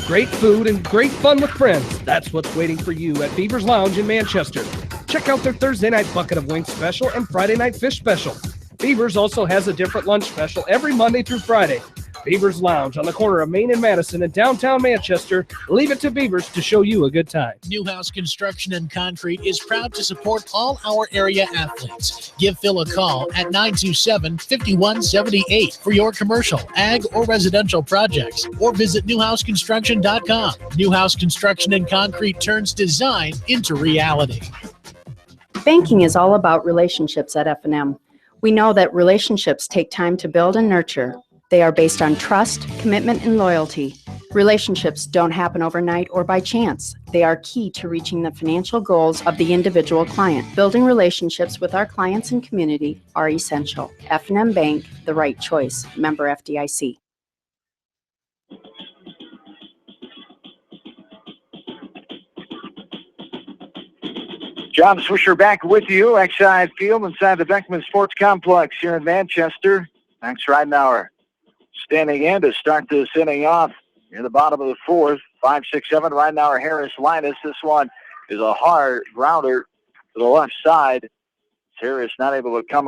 Great food and great fun with friends. That's what's waiting for you at Beaver's Lounge in Manchester. Check out their Thursday night bucket of wings special and Friday night fish special. Beaver's also has a different lunch special every Monday through Friday. Beaver's Lounge on the corner of Main and Madison in downtown Manchester. Leave it to Beaver's to show you a good time. Newhouse Construction and Concrete is proud to support all our area athletes. Give Phil a call at 927-5178 for your commercial, ag, or residential projects, or visit newhouseconstruction.com. Newhouse Construction and Concrete turns design into reality. Banking is all about relationships at F&M. We know that relationships take time to build and nurture. They are based on trust, commitment, and loyalty. Relationships don't happen overnight or by chance. They are key to reaching the financial goals of the individual client. Building relationships with our clients and community are essential. F&M Bank, the right choice. Member FDIC. John Swisher back with you, Exide Field inside the Beckman Sports Complex here in Manchester. Thanks, Reinauer. Standing in to start this inning off near the bottom of the 4th. 5-6-7, Reinauer, Harris, Linus. This one is a hard grounder to the left side. Harris not able to come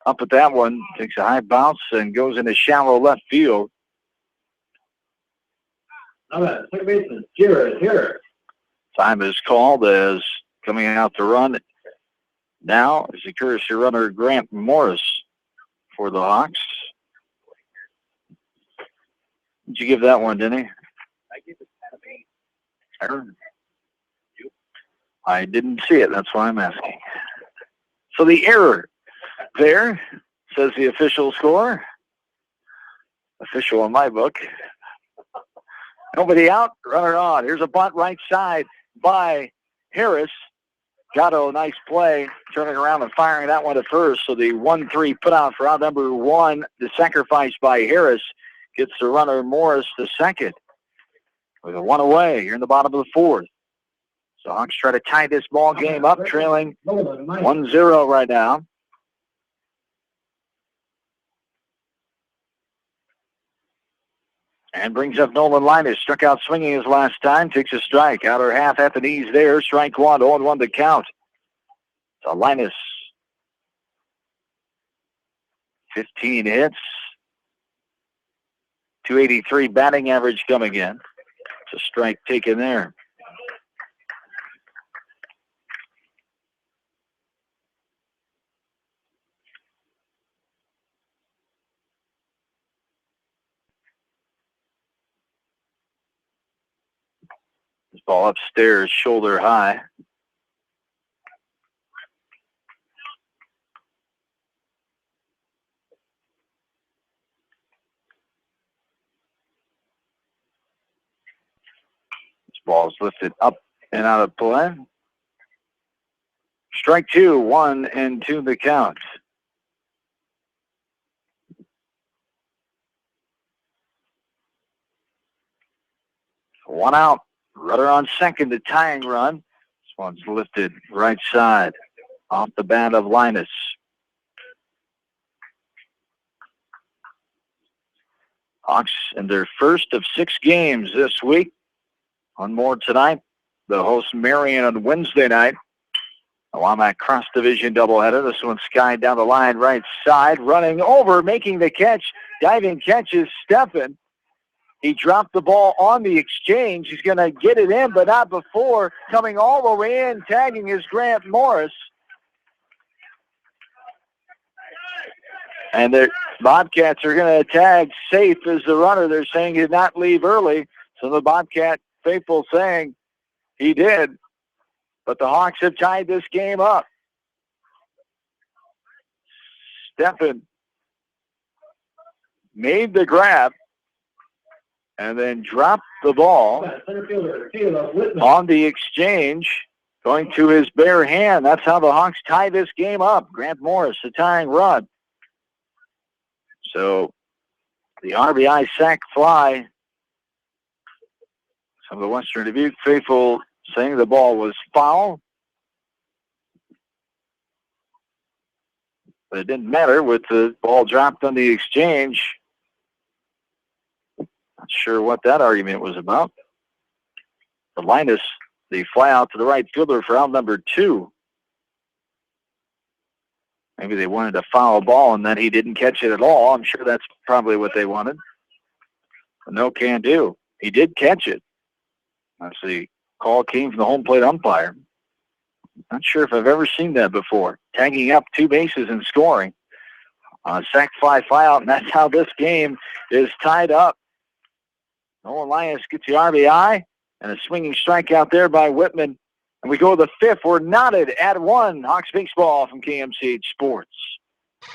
up with that one. Takes a high bounce and goes into shallow left field. How about second baseman Jared Harris? Time is called as coming out to run now is the courtesy runner Grant Morris for the Hawks. Did you give that one, didn't he? I gave it to me. I didn't see it. That's why I'm asking. So the error there says the official score. Official in my book. Nobody out, runner on. Here's a bunt right side by Harris. Gatto, nice play, turning around and firing that one to first. So the 1-3 put out for out number 1. The sacrifice by Harris gets the runner Morris to second with a 1 away here in the bottom of the 4th. So Hawks try to tie this ball game up, trailing 1-0 right now. And brings up Nolan Linus. Struck out swinging his last time. Takes a strike. Outer half at the knees there. Strike 1. 0-1 to count. So Linus. 15 hits. 283 batting average coming in. It's a strike taken there. This ball upstairs, shoulder high. Ball is lifted up and out of play. Strike 2, 1-2 the count. One out Runner on second, the tying run. This one's lifted right side off the bat of Linus. Hawks in their first of 6 games this week. One more tonight. The host Marion on Wednesday night. The Wamack Cross Division doubleheader. This one's skied down the line right side. Running over, making the catch. Diving catch is Steffen. He dropped the ball on the exchange. He's going to get it in, but not before. Coming all the way in, tagging is Grant Morris. And the Bobcats are going to tag safe as the runner. They're saying he did not leave early. So the Bobcat faithful saying he did. But the Hawks have tied this game up. Steffen made the grab and then dropped the ball on the exchange, going to his bare hand. That's how the Hawks tie this game up. Grant Morris, the tying run. So the RBI sac fly. Some of the Western Dubuque faithful saying the ball was foul. But it didn't matter with the ball dropped on the exchange. Not sure what that argument was about. The Linus, the fly out to the right fielder for out number 2. Maybe they wanted a foul ball and then he didn't catch it at all. I'm sure that's probably what they wanted. But no can do. He did catch it. That's the call came from the home plate umpire. Not sure if I've ever seen that before. Tagging up 2 bases and scoring. Sac fly out, and that's how this game is tied up. Nolan Linus gets the RBI and a swinging strikeout there by Whitman. And we go to the 5th. We're knotted at 1. Hawks baseball from KMCH Sports.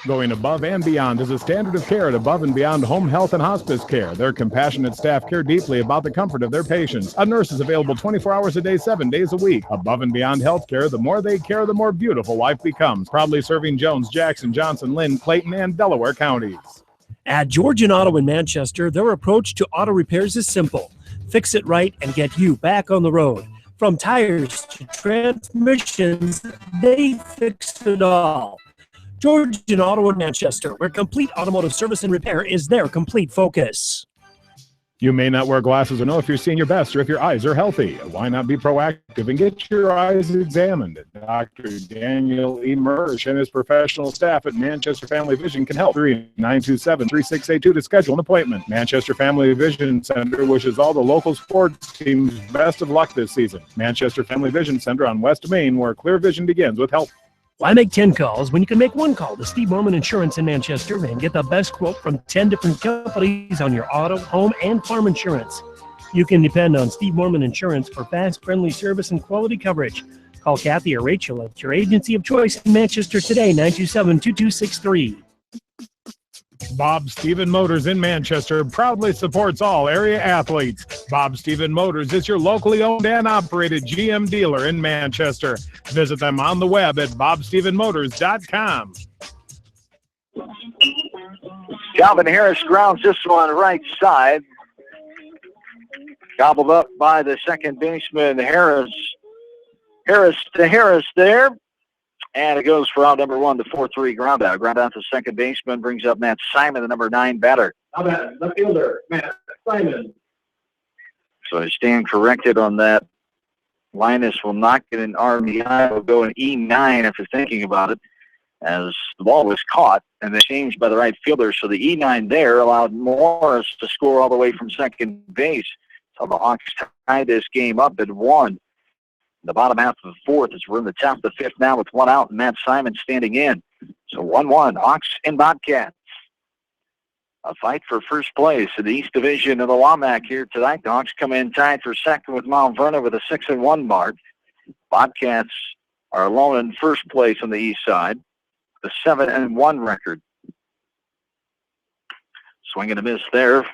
Going above and beyond is a standard of care at Above and Beyond Home Health and Hospice Care. Their compassionate staff care deeply about the comfort of their patients. A nurse is available 24 hours a day, 7 days a week. Above and Beyond Healthcare, the more they care, the more beautiful life becomes. Proudly serving Jones, Jackson, Johnson, Lynn, Clayton, and Delaware counties. At Georgian Auto in Manchester, their approach to auto repairs is simple. Fix it right and get you back on the road. From tires to transmissions, they fix it all. Georgian Auto in Manchester, where complete automotive service and repair is their complete focus. You may not wear glasses or know if you're seeing your best or if your eyes are healthy. Why not be proactive and get your eyes examined? Dr. Daniel E. Mersch and his professional staff at Manchester Family Vision can help. 927-3682 to schedule an appointment. Manchester Family Vision Center wishes all the local sports teams best of luck this season. Manchester Family Vision Center on West Main, where clear vision begins with help. Why make 10 calls when you can make 1 call to Steve Morman Insurance in Manchester and get the best quote from 10 different companies on your auto, home, and farm insurance? You can depend on Steve Morman Insurance for fast, friendly service and quality coverage. Call Kathy or Rachel at your agency of choice in Manchester today, 927-2263. Bob Stephen Motors in Manchester proudly supports all area athletes. Bob Stephen Motors is your locally owned and operated GM dealer in Manchester. Visit them on the web at bobstephenmotors.com. Calvin Harris grounds this one right side. Gobbled up by the second baseman, Harris. Harris to Harris there. And it goes for out number 1, the 4-3 ground out. Ground out to second baseman brings up Matt Simon, the number 9 batter. How about left fielder, Matt Simon? So I stand corrected on that. Linus will not get an RBI. Will go an E9 after thinking about it, as the ball was caught and then changed by the right fielder. So the E9 there allowed Morris to score all the way from second base. So the Hawks tied this game up at 1. The bottom half of the 4th, as we're in the top of the 5th now with 1 out and Matt Simon standing in. So 1-1, Hawks and Bobcats. A fight for first place in the East Division of the WAMAC here tonight. The Hawks come in tied for second with Mount Vernon with a 6-1 mark. Bobcats are alone in first place on the east side, the 7-1 record. Swing and a miss there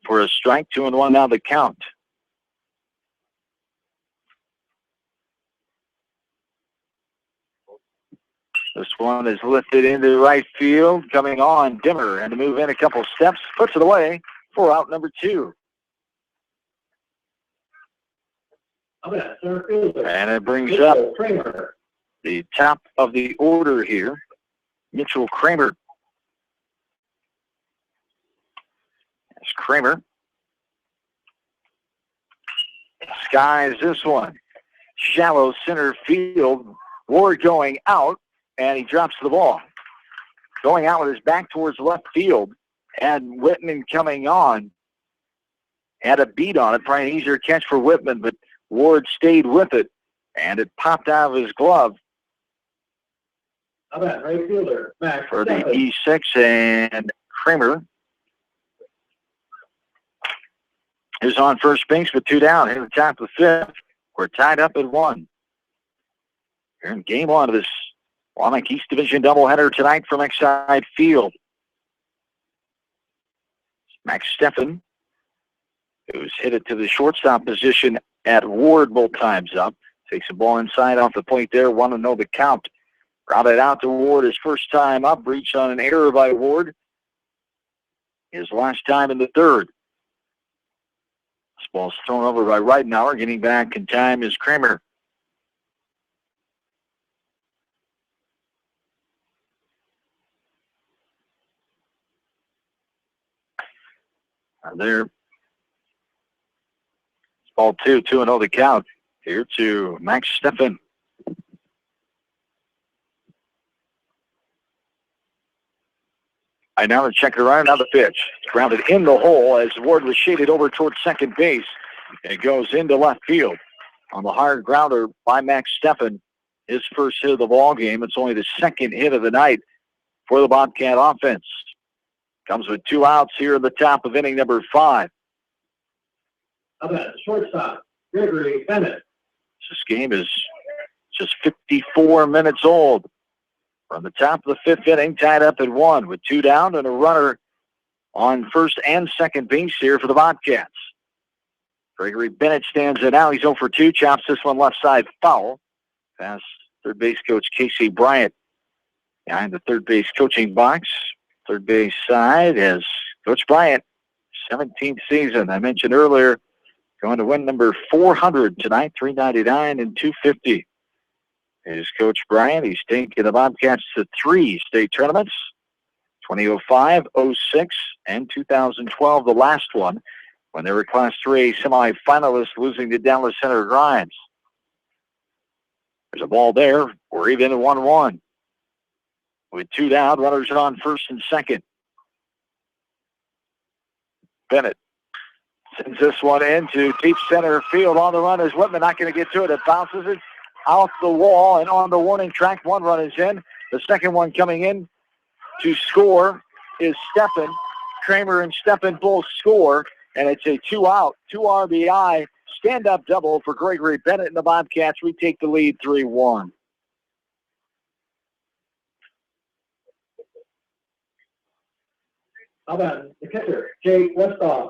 for a strike. 2-1 now the count. This one is lifted into right field, coming on Dimmer, and to move in a couple steps, puts it away for out number 2. And it brings up the top of the order here, Mitchell Kramer. That's Kramer. Skies this one. Shallow center field. Ward going out, and he drops the ball. Going out with his back towards left field, and Whitman coming on. Had a beat on it, probably an easier catch for Whitman, but Ward stayed with it, and it popped out of his glove. How about right fielder, Max For the E6, and Kramer is on first base with 2 down. Here at the top of the 5th. We're tied up at 1. Here in game 1 of this Wamak East Division doubleheader tonight from Exide Field. Max Steffen, who's hit it to the shortstop position at Ward both times up. Takes the ball inside off the plate there. Want to know the count. Routed out to Ward his first time up. Reached on an error by Ward. His last time in the 3rd. This ball's thrown over by Ridenauer. Getting back in time is Kramer. There. It's ball 2, 2-0 the count. Here to Max Steffen. I now check it around. Now the pitch. It's grounded in the hole as Ward was shaded over towards second base. It goes into left field on the hard grounder by Max Steffen. His first hit of the ball game. It's only the second hit of the night for the Bobcat offense. Comes with 2 outs here in the top of inning number 5. How about shortstop, Gregory Bennett? This game is just 54 minutes old. From the top of the 5th inning, tied up at 1 with 2 down and a runner on first and second base here for the Bobcats. Gregory Bennett stands it out. He's 0 for 2. Chops this one left side foul. Past third base coach Casey Bryant behind the third base coaching box. Third base side as Coach Bryant, 17th season. I mentioned earlier, going to win number 400 tonight, 399 and 250. Is Coach Bryant. He's taken the Bobcats to 3 state tournaments, 2005, 06, and 2012, the last one, when they were Class 3 semifinalists, losing to Dallas Center Grimes. There's a ball there. We're even at 1-1. With 2 down, runners on first and second. Bennett sends this one into deep center field. On the run is Whitman. Not going to get to it. It bounces it out the wall and on the warning track. 1 run is in. The second one coming in to score is Steffen. Kramer and Steffen both score, and it's a 2-out, 2 RBI stand-up double for Gregory Bennett and the Bobcats. We take the lead 3-1. How about the catcher, Jake Westhoff?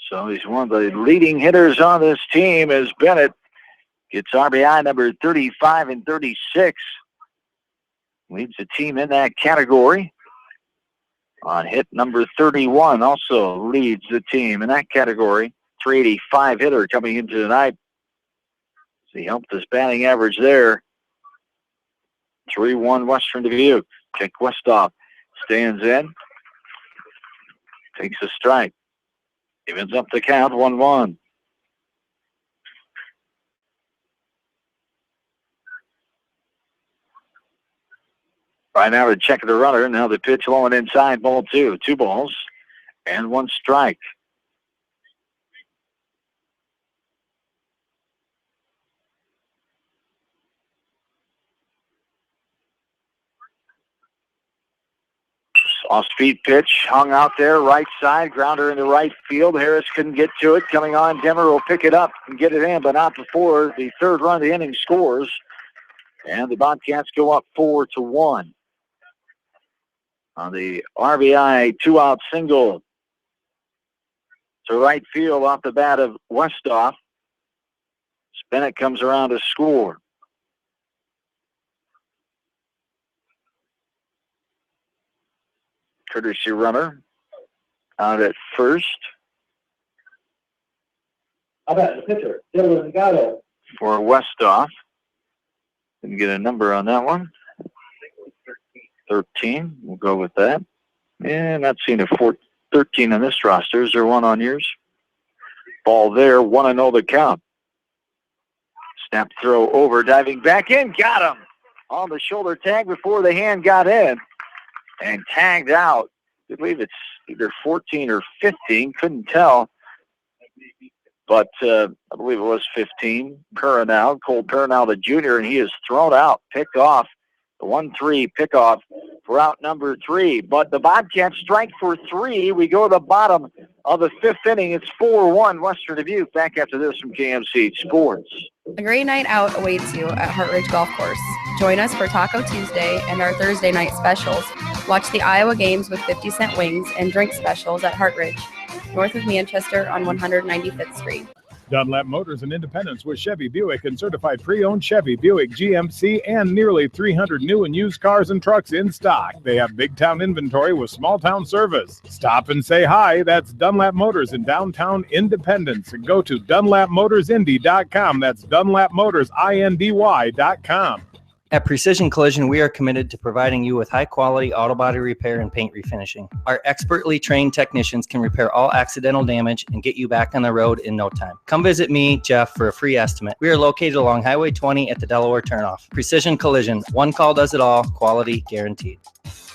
So he's one of the leading hitters on this team as Bennett gets RBI number 35 and 36. Leads the team in that category. On hit number 31 also leads the team in that category. 385 hitter coming into tonight. So he helped his batting average there. 3-1 Western Dubuque. Jake Westhoff stands in. Takes a strike. Evens up the count, 1-1. Right now to check the runner. Now the pitch low and inside, ball 2. 2 balls and 1 strike. Off-speed pitch, hung out there, right side, grounder into right field. Harris couldn't get to it. Coming on, Denver will pick it up and get it in, but not before the 3rd run of the inning scores. And the Bobcats go up 4-1. On the RBI 2-out single to right field off the bat of Westhoff. Bennett comes around to score. Courtesy runner out at first. How about the pitcher, Dylan Gatto? For Westoff. Didn't get a number on that one. 13. We'll go with that. And not seeing a 13 on this roster. Is there one on yours? Ball there. 1-0 the count. Snap throw over. Diving back in. Got him. On the shoulder tag before the hand got in. And tagged out. I believe it's either 14 or 15. Couldn't tell. But I believe it was 15. Curranau, Cole Curranau, the junior, and he is thrown out, picked off. The 1-3 pickoff for out number 3. But the Bobcats strike for 3. We go to the bottom of the 5th inning. It's 4-1 Western Dubuque. Back after this from KMC Sports. A great night out awaits you at Hartridge Golf Course. Join us for Taco Tuesday and our Thursday night specials. Watch the Iowa games with 50-cent wings and drink specials at Hartridge, north of Manchester on 195th Street. Dunlap Motors in Independence with Chevy Buick and certified pre-owned Chevy Buick GMC and nearly 300 new and used cars and trucks in stock. They have big town inventory with small town service. Stop and say hi. That's Dunlap Motors in downtown Independence. And go to DunlapMotorsIndy.com. That's DunlapMotorsIndy.com. At Precision Collision, we are committed to providing you with high-quality auto body repair and paint refinishing. Our expertly trained technicians can repair all accidental damage and get you back on the road in no time. Come visit me, Jeff, for a free estimate. We are located along Highway 20 at the Delaware turnoff. Precision Collision, one call does it all, quality guaranteed.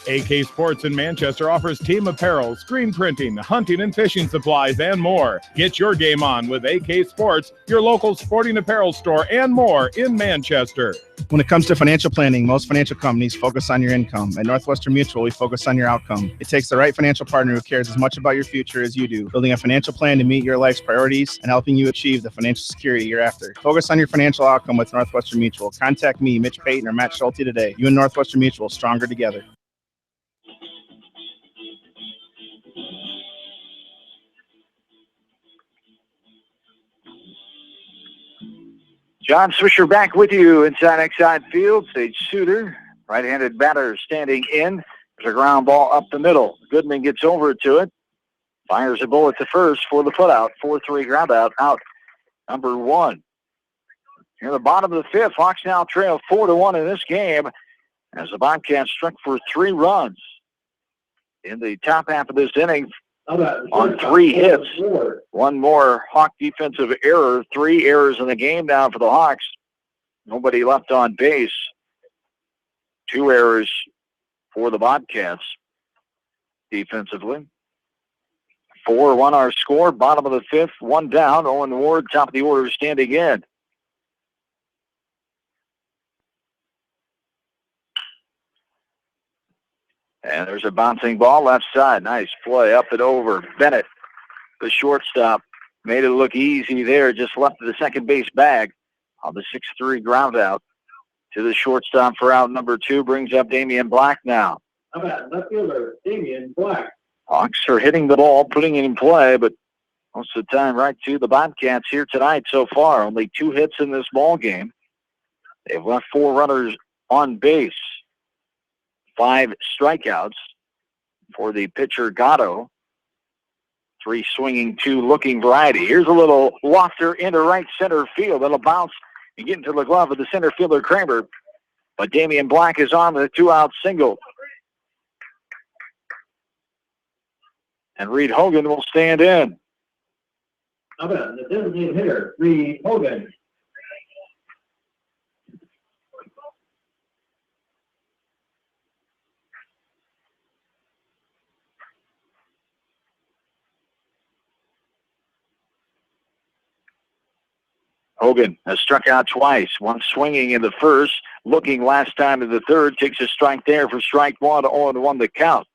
AK Sports in Manchester offers team apparel, screen printing, hunting and fishing supplies, and more. Get your game on with AK Sports, your local sporting apparel store, and more in Manchester. When it comes to financial planning, most financial companies focus on your income. At Northwestern Mutual, we focus on your outcome. It takes the right financial partner who cares as much about your future as you do, building a financial plan to meet your life's priorities and helping you achieve the financial security you're after. Focus on your financial outcome with Northwestern Mutual. Contact me, Mitch Payton, or Matt Schulte today. You and Northwestern Mutual, stronger together. John Swisher back with you inside Exide Field. Sage Suter, right-handed batter, standing in. There's a ground ball up the middle. Goodman gets over to it. Fires a bullet to first for the putout. 4-3 ground out number 1. Here at the bottom of the 5th, Hawks now trail 4-1 in this game as the Bobcats struck for 3 runs in the top half of this inning on 3 hits. One more Hawk defensive error. 3 errors in the game now for the Hawks. Nobody left on base. 2 errors for the Bobcats defensively. 4-1 our score. Bottom of the 5th, 1 down. Owen Ward, top of the order, standing in. And there's a bouncing ball left side. Nice play up and over. Bennett, the shortstop, made it look easy there. Just left the second base bag on the 6-3 ground out to the shortstop for out number 2. Brings up Damian Black now. How about left fielder, Damian Black? Hawks are hitting the ball, putting it in play, but most of the time right to the Bobcats here tonight so far. Only 2 hits in this ball game. They've left 4 runners on base. 5 strikeouts for the pitcher Gatto. 3 swinging, 2 looking variety. Here's a little wafter into right center field. That'll bounce and get into the glove of the center fielder Kramer. But Damian Black is on with a 2-out single. And Reed Hogan will stand in. How about the designated hitter, Reed Hogan? Hogan has struck out twice. One swinging in the first, looking last time in the third. Takes a strike there for strike 1, 0-1 the count.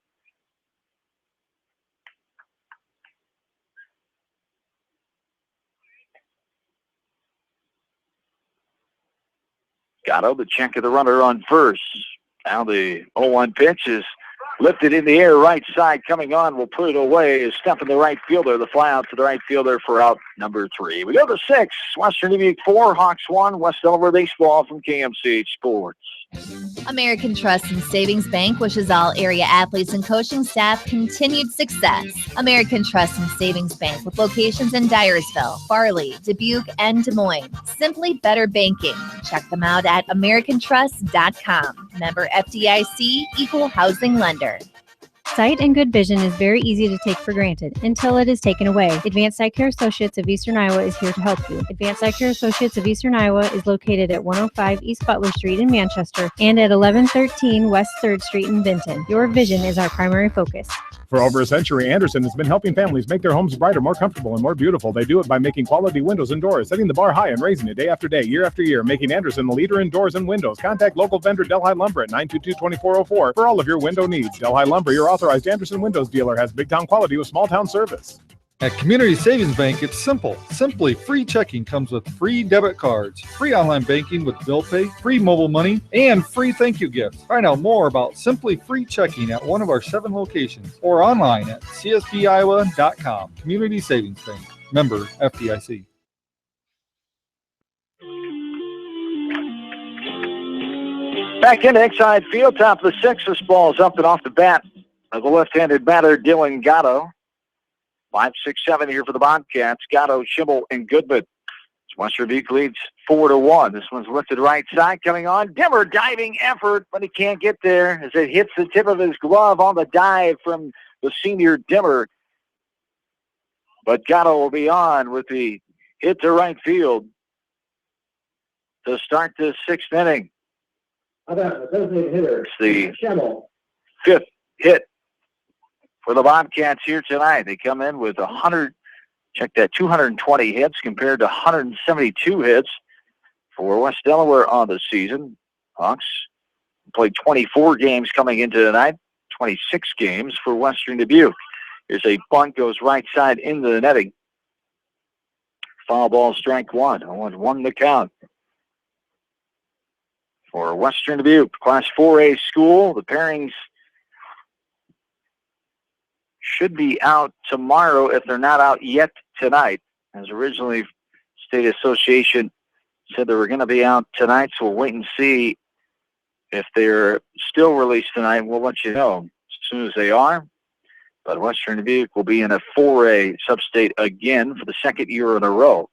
Gatto, the check of the runner on first. Now the 0-1 pitch is lifted in the air, right side coming on. Will put it away. Is stepping the right fielder. The fly out to the right fielder for out number 3. We go to 6. Western Dubuque 4, Hawks 1. West Delaware baseball from KMC Sports. American Trust and Savings Bank wishes all area athletes and coaching staff continued success. American Trust and Savings Bank with locations in Dyersville, Farley, Dubuque, and Des Moines. Simply better banking. Check them out at americantrust.com. Member FDIC, equal housing lender. Sight and good vision is very easy to take for granted until it is taken away. Advanced Eye Care Associates of Eastern Iowa is here to help you. Advanced Eye Care Associates of Eastern Iowa is located at 105 East Butler Street in Manchester and at 1113 West 3rd Street in Vinton. Your vision is our primary focus. For over a century, Anderson has been helping families make their homes brighter, more comfortable, and more beautiful. They do it by making quality windows and doors, setting the bar high and raising it day after day, year after year, making Anderson the leader in doors and windows. Contact local vendor Delhi Lumber at 922-2404 for all of your window needs. Delhi Lumber, your authorized Anderson Windows dealer, has big town quality with small town service. At Community Savings Bank, it's simple. Simply free checking comes with free debit cards, free online banking with bill pay, free mobile money, and free thank you gifts. Find out more about Simply Free Checking at one of our 7 locations or online at csbiowa.com. Community Savings Bank. Member FDIC. Back into Exide Field, top of the 6th. This ball is up and off the bat of the left-handed batter, Dylan Gatto. 5-6-7 here for the Bobcats. Gatto, Schimmel, and Goodman. Western Dubuque leads 4-1. This one's lifted right side, coming on. Dimmer diving effort, but he can't get there as it hits the tip of his glove on the dive from the senior Dimmer. But Gatto will be on with the hit to right field to start the 6th inning. It's the 5th hit for the Bobcats here tonight. They come in with 220 hits compared to 172 hits for West Delaware on the season. Hawks played 24 games coming into tonight, 26 games for Western Dubuque. Here's a bunt, goes right side into the netting. Foul ball, strike 1. 0-1 the count. For Western Dubuque, Class 4A school, the pairings should be out tomorrow if they're not out yet tonight. As originally, State Association said they were going to be out tonight, so we'll wait and see if they're still released tonight. We'll let you know as soon as they are. But Western Dubuque will be in a 4A substate again for the 2nd year in a row.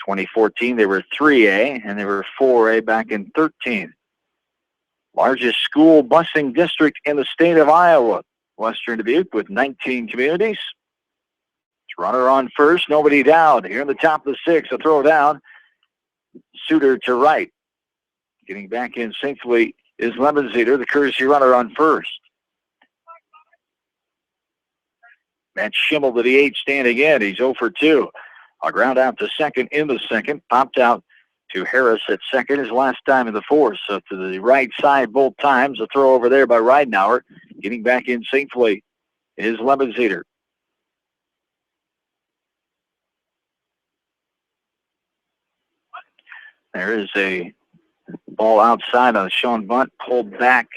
2014, they were 3A, and they were 4A back in 13. Largest school busing district in the state of Iowa. Western Dubuque with 19 communities. It's runner on first, nobody down. Here in the top of the 6th, a throw down. Suter to right. Getting back in safely is Lemonseeder, the courtesy runner on first. Matt Schimmel to the 8th standing in. He's 0 for 2. A ground out to second in the 2nd. Popped out to Harris at 2nd his last time in the 4th. So to the right side both times. A throw over there by Ridenauer. Getting back in safely is Lemonseeder. There is a ball outside on Sean Bunt, pulled back.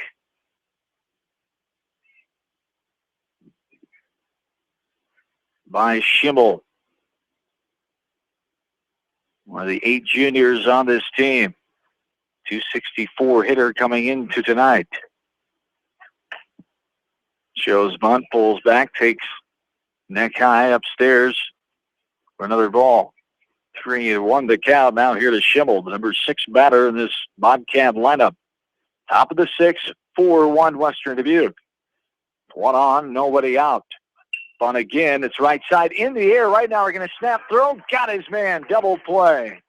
By Schimmel. One of the 8 juniors on this team. 264 hitter coming into tonight. Shows bunt, pulls back, takes neck high upstairs for another ball. 3-1 the count. Now here to Schimmel, the number 6 batter in this Bobcat lineup. Top of the 6th, 4-1 Western Dubuque. 1 on, nobody out. Bunt again, it's right side in the air. Right now we're going to snap throw. Got his man, double play.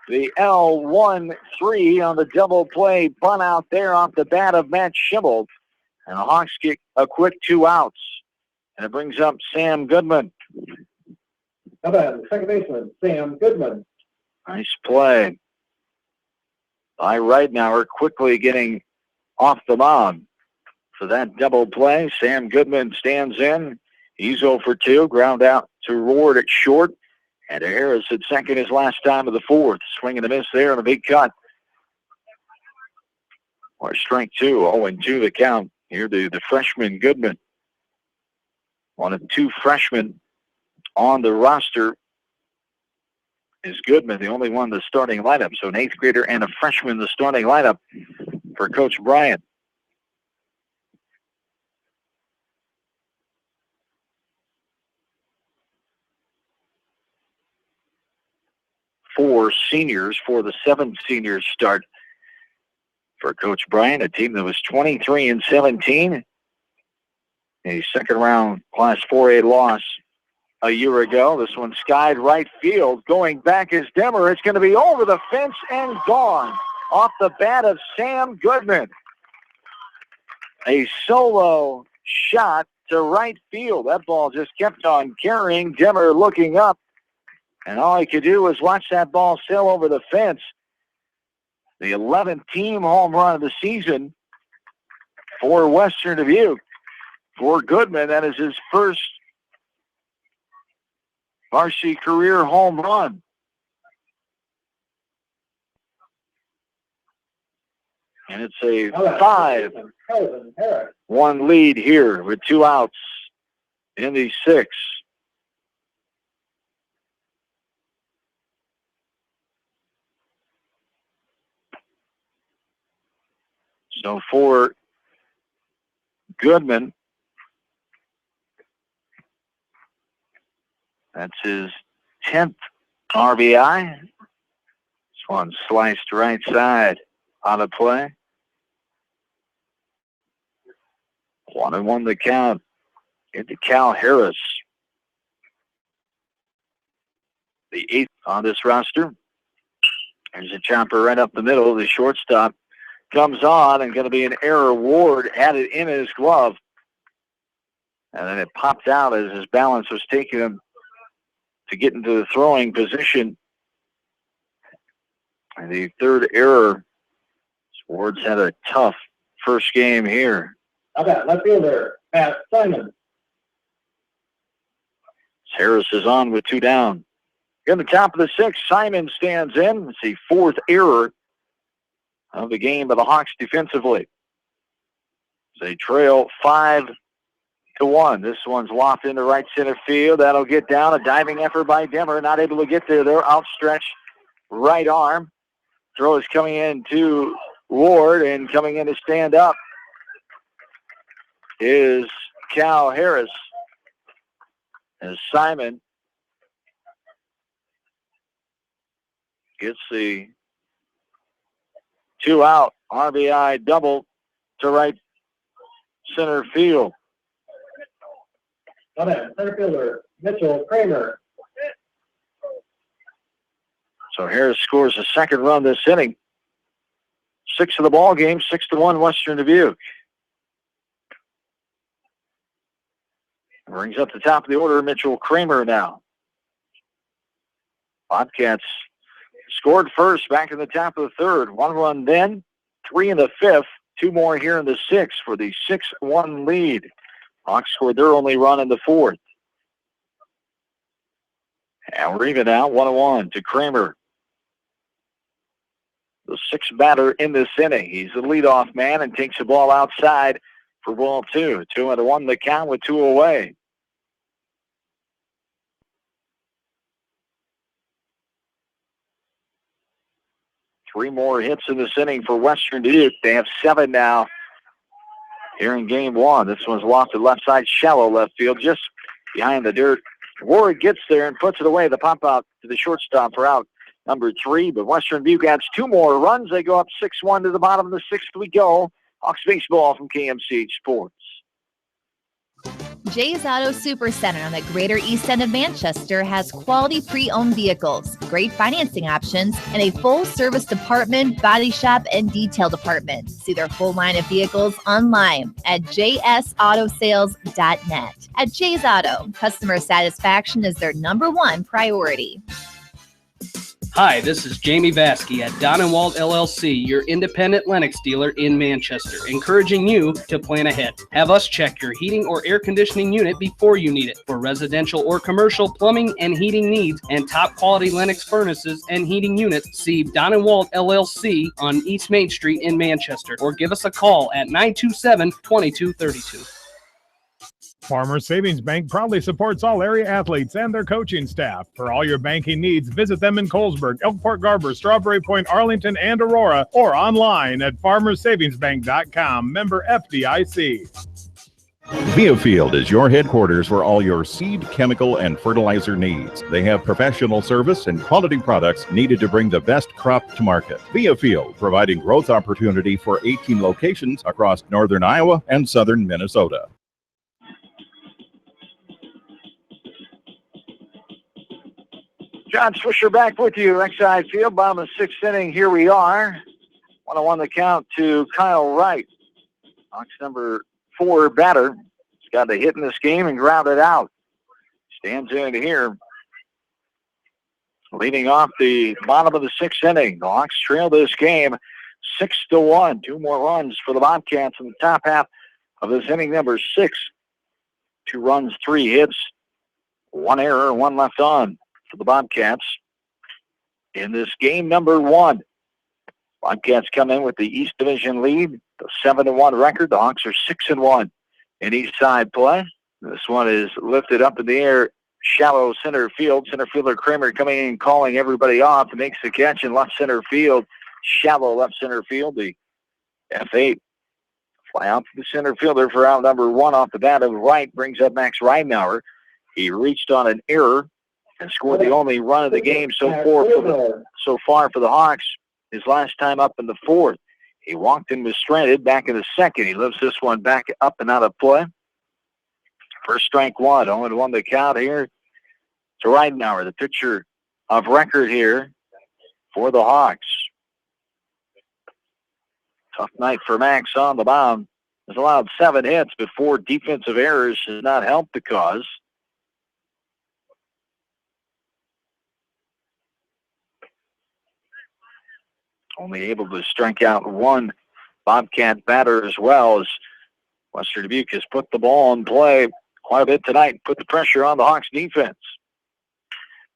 The L1-3 on the double play bunt out there off the bat of Matt Schimmel. And the Hawks get a quick 2 outs. And it brings up Sam Goodman. How about second baseman, Sam Goodman? Nice play by Ridenauer, quickly getting off the mound. For that double play, Sam Goodman stands in. He's 0 for 2. Ground out to Ward at short. And to Harris at 2nd his last time of the 4th. Swing and a miss there on a big cut. Or strike 2, 0-2 the count. Here the freshman Goodman. One of 2 freshmen on the roster is Goodman, the only one in the starting lineup. So an 8th grader and a freshman in the starting lineup for Coach Bryant. Four seniors for the 7 seniors start for Coach Bryant, a team that was 23-17. A second-round Class 4A loss a year ago. This one skied right field. Going back is Demmer. It's going to be over the fence and gone off the bat of Sam Goodman. A solo shot to right field. That ball just kept on carrying. Demmer looking up, and all he could do was watch that ball sail over the fence. The 11th team home run of the season for Western Dubuque. For Goodman, that is his first varsity career home run. And it's a 5-1 lead here with 2 outs in the 6th. So for Goodman, that's his 10th RBI. This one sliced right side on a play. 1-1 the count into Cal Harris, the 8th on this roster. There's a chopper right up the middle. The shortstop comes on, and going to be an error. Ward had it in his glove, and then it popped out as his balance was taking him to get into the throwing position. And the 3rd error. Ward's had a tough first game here. How about left fielder, Matt Simon? Harris is on with 2 down. In the top of the 6th, Simon stands in. It's the 4th error of the game by the Hawks defensively. They trail 5-1. This one's lofted into right center field. That'll get down. A diving effort by Demmer. Not able to get there. They're outstretched right arm. Throw is coming in to Ward, and coming in to stand up is Cal Harris. As Simon gets the 2-out RBI double to right center field. Center fielder, Mitchell Kramer. So Harris scores the 2nd run this inning. 6th of the ball game, 6-1 Western Dubuque. Brings up the top of the order, Mitchell Kramer now. Bobcats scored first back in the top of the 3rd. 1 run then, 3 in the 5th, 2 more here in the 6th for the 6-1 lead. Hawks scored their only run in the 4th. And we're even now, 1-1 to Kramer. The 6th batter in this inning. He's the leadoff man and takes the ball outside for ball 2. 2-1 the count with 2 away. Three more hits in this inning for Western Dubuque. They have 7 now here in game 1. This one's lofted left side, shallow left field, just behind the dirt. Ward gets there and puts it away. The pop out to the shortstop for out number 3. But Western Dubuque adds 2 more runs. They go up 6-1 to the bottom of the 6th we go. Hawks baseball from KMCH Sports. Jay's Auto Supercenter on the Greater East End of Manchester has quality pre-owned vehicles, great financing options, and a full-service department, body shop, and detail department. See their full line of vehicles online at jsautosales.net. At Jay's Auto, customer satisfaction is their #1 priority. Hi, this is Jamie Vasky at Don & Walt LLC, your independent Lennox dealer in Manchester, encouraging you to plan ahead. Have us check your heating or air conditioning unit before you need it. For residential or commercial plumbing and heating needs and top quality Lennox furnaces and heating units, see Don & Walt LLC on East Main Street in Manchester, or give us a call at 927-2232. Farmers Savings Bank proudly supports all area athletes and their coaching staff. For all your banking needs, visit them in Colesburg, Elkport Garber, Strawberry Point, Arlington, and Aurora, or online at farmersavingsbank.com. Member FDIC. Viafield is your headquarters for all your seed, chemical, and fertilizer needs. They have professional service and quality products needed to bring the best crop to market. Viafield, providing growth opportunity for 18 locations across northern Iowa and southern Minnesota. John Swisher back with you. Exide Field, bottom of the 6th inning. Here we are. 1-1 the count to Kyle Wright. Hawks number 4 batter. He's got a hit in this game and grounded out. Stands in here. Leading off the bottom of the 6th inning. The Hawks trail this game 6-1. 2 more runs for the Bobcats in the top half of this inning number 6. 2 runs, 3 hits, 1 error, 1 left on for the Bobcats in this game number 1. Bobcats come in with the East Division lead, the 7-1 record. The Hawks are 6-1 in East Side play. This one is lifted up in the air, shallow center field. Center fielder Kramer coming in, calling everybody off, and makes the catch in left center field, shallow left center field. The F8 fly out to the center fielder for out number 1 off the bat of Wright, brings up Max Ridenauer. He reached on an error and scored the only run of the game so far for the Hawks. His last time up in the 4th. He walked and was stranded back in the 2nd. He lifts this one back up and out of play. First strike 1. 0-1 the count here to Ridenauer, the pitcher of record here for the Hawks. Tough night for Max on the mound. Has allowed 7 hits, but 4 defensive errors has not helped the cause. Only able to strike out 1 Bobcat batter as well, as Western Dubuque has put the ball in play quite a bit tonight, put the pressure on the Hawks defense.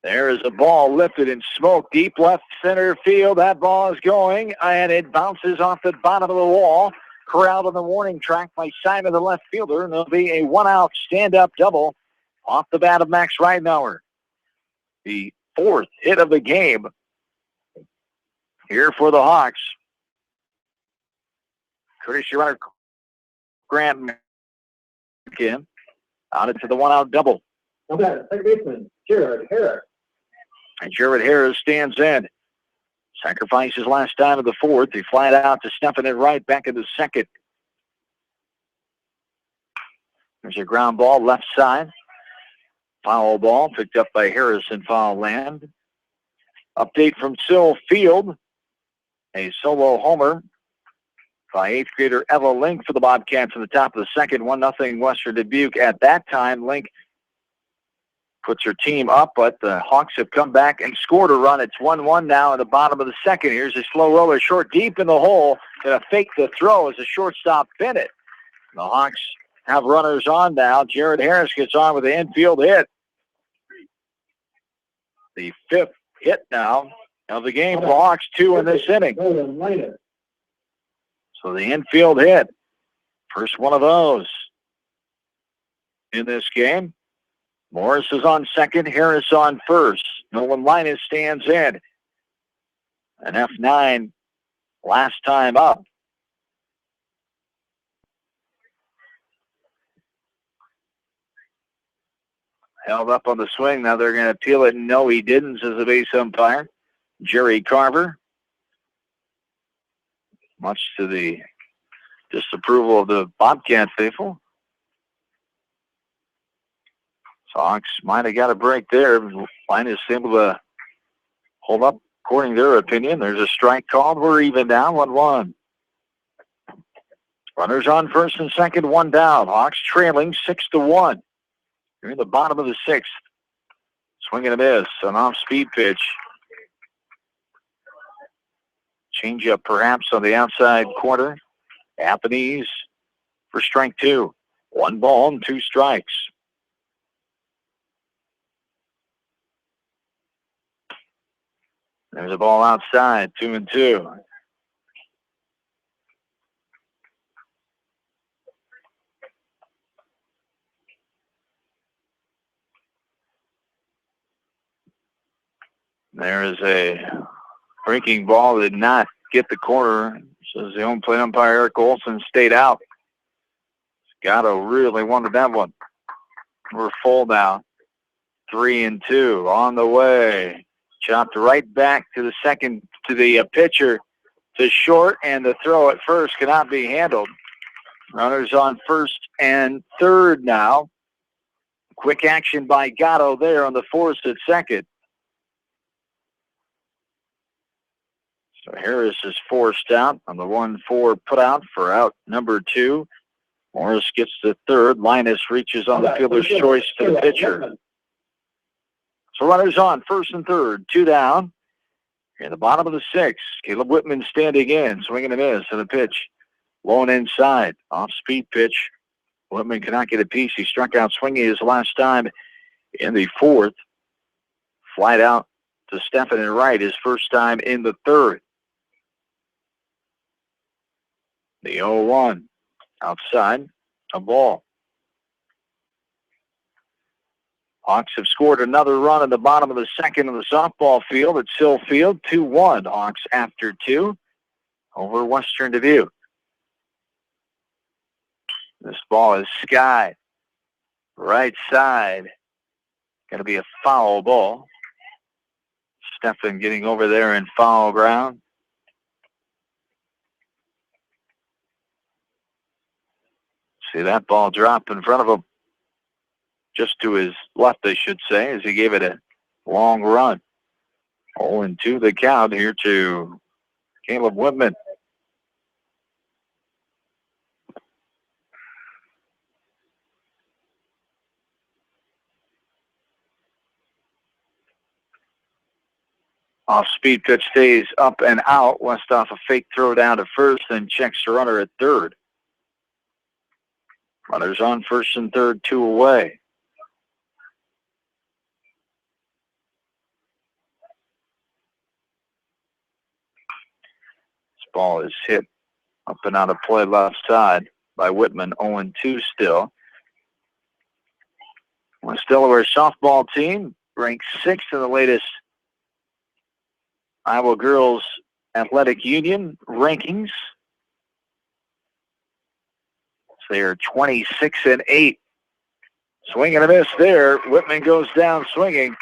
There is a ball lifted in smoke deep left center field. That ball is going, and it bounces off the bottom of the wall. Corralled on the warning track by Simon, the left fielder, and there'll be a 1-out stand-up double off the bat of Max Ridenauer. The 4th hit of the game here for the Hawks. Courtesy runner Grant again. Out into the 1-out double. Okay, second baseman, Jared Harris. And Jared Harris stands in. Sacrifices last time of the 4th. He flied out to Stephen and Wright back in the 2nd. There's a ground ball left side. Foul ball picked up by Harris in foul land. Update from Sill Field. A solo homer by 8th grader Ella Link for the Bobcats in the top of the 2nd. 1-0 Western Dubuque. At that time, Link puts her team up, but the Hawks have come back and scored a run. It's 1-1 now in the bottom of the 2nd. Here's a slow roller short deep in the hole, and a fake the throw as a shortstop Bennett. The Hawks have runners on now. Jared Harris gets on with the infield hit. The 5th hit now of the game for Hawks, 2 in this inning. So the infield hit, first one of those in this game. Morris is on 2nd, Harris on 1st. Nolan Linus stands in. An F9 last time up. Held up on the swing. Now they're going to appeal it. No, he didn't, says the base umpire, Jerry Carver. Much to the disapproval of the Bobcat faithful. Hawks might have got a break there. Linus able to hold up, according to their opinion. There's a strike called. We're even down, 1-1. Runners on 1st and 2nd, 1 down. Hawks trailing 6-1. You're in the bottom of the 6th. Swing and a miss, an off-speed pitch. Change up perhaps on the outside corner. Japanese for strike 2. 1 ball and 2 strikes. There's a ball outside, 2-2. There is a breaking ball that did not get the corner. Says the home plate umpire, Eric Olson, stayed out. Gatto really wanted that one. We're full now. 3-2 on the way. Chopped right back to the pitcher to short, and the throw at first cannot be handled. Runners on first and third now. Quick action by Gatto there on the force at second. So Harris is forced out on the 1-4 put out for out number 2. Morris gets the third. Linus reaches on the fielder's choice to the pitcher. So runners on first and third, 2 down. In the bottom of the 6th, Caleb Whitman standing in, swinging a miss to the pitch. Low and inside, off-speed pitch. Whitman cannot get a piece. He struck out swinging his last time in the 4th. Flight out to Stephan and right his first time in the 3rd. The 0-1 outside, a ball. Hawks have scored another run in the bottom of the 2nd of the softball field at Sill Field. 2-1. Hawks after 2 over Western Dubuque. This ball is skied. Right side. Going to be a foul ball. Stephan getting over there in foul ground. See that ball drop in front of him. Just to his left, I should say, as he gave it a long run. 0-2 the count here to Caleb Whitman. Off-speed pitch stays up and out. West off a fake throw down to first, then checks the runner at third. Runners on first and third, 2 away. This ball is hit up and out of play left side by Whitman, 0-2 still. West Delaware softball team ranked 6th in the latest Iowa Girls Athletic Union rankings. So they are 26-8. Swing and a miss there. Whitman goes down swinging.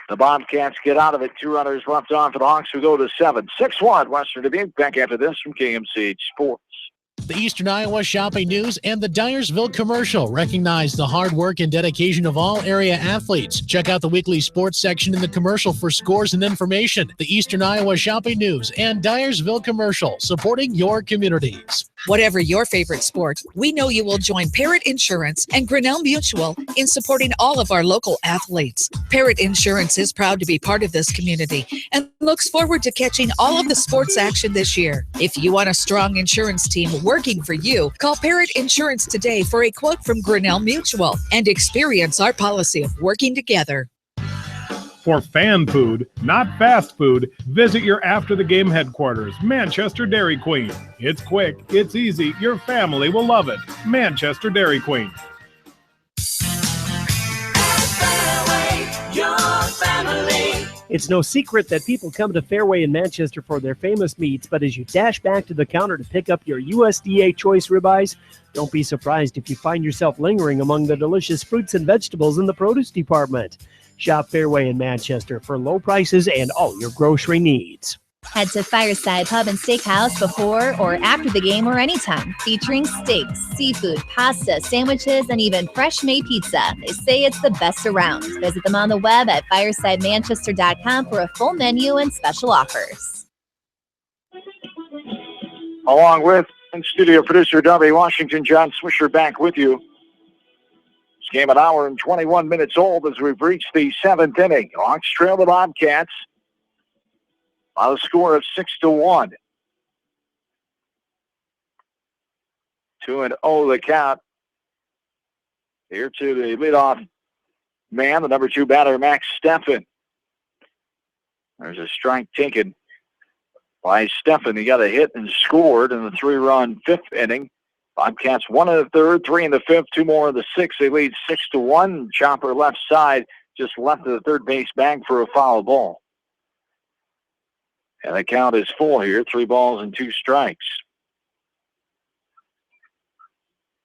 The Bobcats get out of it. 2 runners left on for the Hawks, who go to 7. 6-1 Western Dubuque. Back after this from KMCH Sports. The Eastern Iowa Shopping News and the Dyersville Commercial recognize the hard work and dedication of all area athletes. Check out the weekly sports section in the commercial for scores and information. The Eastern Iowa Shopping News and Dyersville Commercial, supporting your communities. Whatever your favorite sport, we know you will join Parrott Insurance and Grinnell Mutual in supporting all of our local athletes. Parrott Insurance is proud to be part of this community and looks forward to catching all of the sports action this year. If you want a strong insurance team working for you, call Parrott Insurance today for a quote from Grinnell Mutual and experience our policy of working together. For fan food, not fast food, visit your after-the-game headquarters, Manchester Dairy Queen. It's quick, it's easy, your family will love it. Manchester Dairy Queen. It's no secret that people come to Fairway in Manchester for their famous meats, but as you dash back to the counter to pick up your USDA choice ribeyes, don't be surprised if you find yourself lingering among the delicious fruits and vegetables in the produce department. Shop Fairway in Manchester for low prices and all your grocery needs. Head to Fireside Pub and Steakhouse before or after the game or anytime, featuring steaks, seafood, pasta, sandwiches, and even fresh-made pizza. They say it's the best around. Visit them on the web at firesidemanchester.com for a full menu and special offers. Along with in-studio producer Darby Washington, John Swisher back with you. This game an hour and 21 minutes old as we've reached the 7th inning. Hawks trail the Bobcats on a score of 6-1. 2-0 the count. Here to the leadoff man, the number 2 batter, Max Stephan. There's a strike taken by Stephan. He got a hit and scored in the 3-run 5th inning. Bobcats 1 in the 3rd, 3 in the 5th, 2 more in the 6th. They lead 6-1. Chopper left side, just left of the third base bag for a foul ball. And the count is full here. 3 balls and 2 strikes.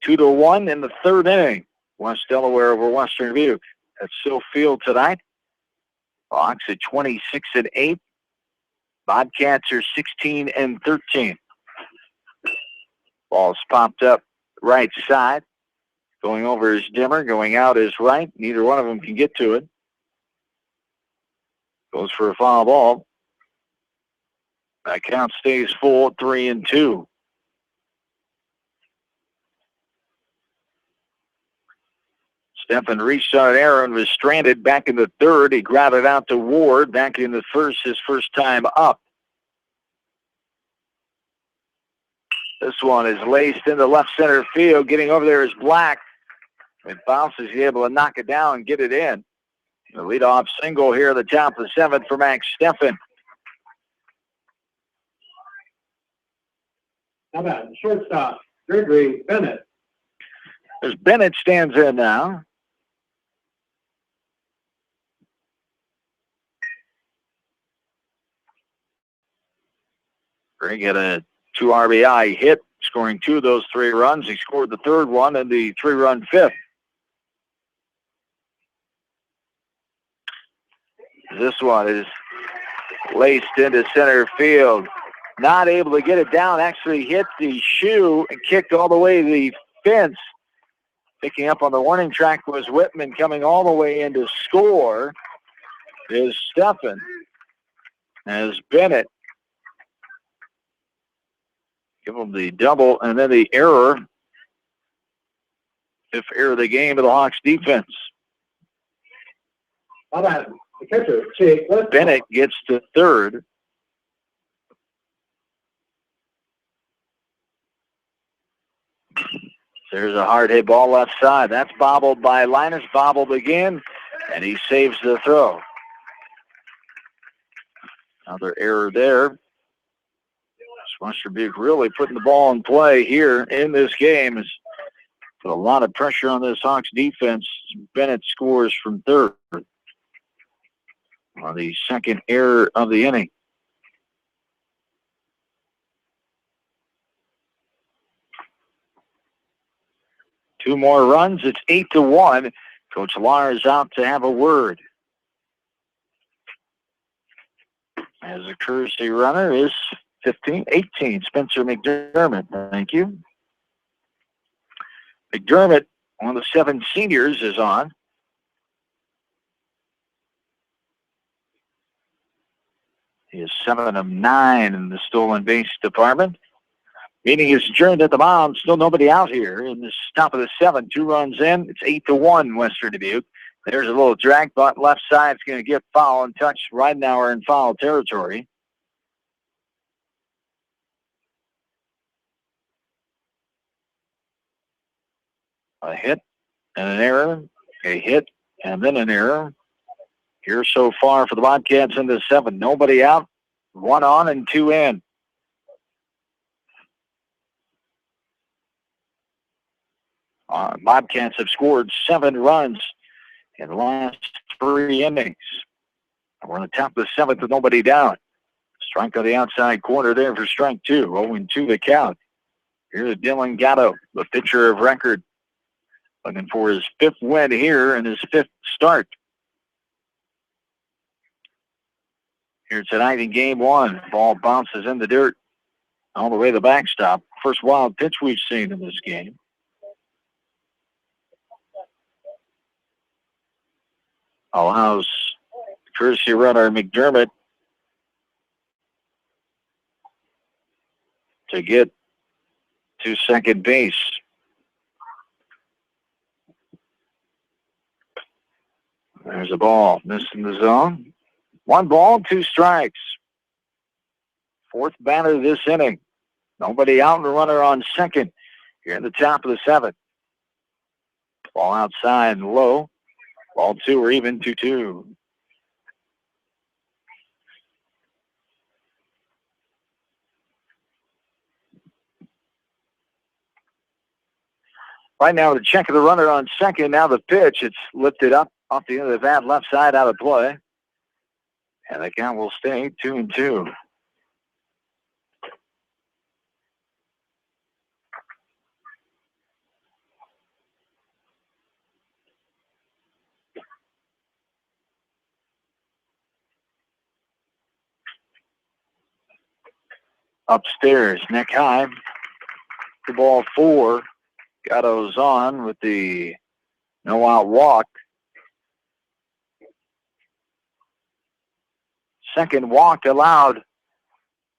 2-1 in the 3rd inning. West Delaware over Western Dubuque at Sill Field tonight. Hawks at 26-8. Bobcats are 16-13. Ball's popped up right side. Going over is Dimmer. Going out is right. Neither one of them can get to it. Goes for a foul ball. That count stays full at 3-2. Stephan reached on an error and was stranded back in the 3rd. He grounded out to Ward back in the 1st, his first time up. This one is laced into left center field. Getting over there is Black. It bounces, he's able to knock it down and get it in. The leadoff single here at the top of the 7th for Max Stephan. How about shortstop, Gregory Bennett? As Bennett stands in now. Greg had a 2 RBI hit, scoring 2 of those 3 runs. He scored the 3rd one and the 3-run 5th. This one is laced into center field. Not able to get it down. Actually hit the shoe and kicked all the way to the fence. Picking up on the warning track was Whitman. Coming all the way in to score is Stephan. As Bennett give him the double and then the error. 5th error of the game of the Hawks defense. How about the catcher, Jake? Bennett gets to 3rd. There's a hard hit ball left side. That's bobbled by Linus, bobbled again, and he saves the throw. Another error there. Western Dubuque really putting the ball in play here in this game. Has put a lot of pressure on this Hawks defense. Bennett scores from 3rd on the 2nd error of the inning. Two more runs. It's 8-1. Coach Lahr is out to have a word. As a courtesy runner is 18, Spencer McDermott. Thank you. McDermott, one of the 7 seniors, is on. He is 7 of 9 in the stolen base department. Meaning is adjourned at the mound. Still nobody out here in this top of the 7. 2 runs in. It's 8-1 Western Dubuque. There's a little drag, but left side's going to get foul and touch Ridenauer in foul territory. A hit and an error. A hit and then an error. Here so far for the Bobcats in the 7. Nobody out. 1 on and 2 in. Bobcats have scored 7 runs in the last 3 innings. We're on the top of the 7th with nobody down. Strike on the outside corner there for strike 2. 0-2 the count. Here's Dylan Gatto, the pitcher of record, looking for his 5th win here and his 5th start. Here tonight in game 1. Ball bounces in the dirt all the way to the backstop. First wild pitch we've seen in this game. Allows courtesy runner McDermott to get to second base. There's a ball missing the zone. 1 ball, 2 strikes. 4th batter this inning. Nobody out and a runner on second here in the top of the 7th. Ball outside and low. Ball 2 or even 2-2. Right now, the check of the runner on second. Now the pitch. It's lifted up off the end of the bat, left side out of play. And the count will stay 2-2. upstairs, neck high. The ball 4. Gatto's on with the no-out walk. Second walk allowed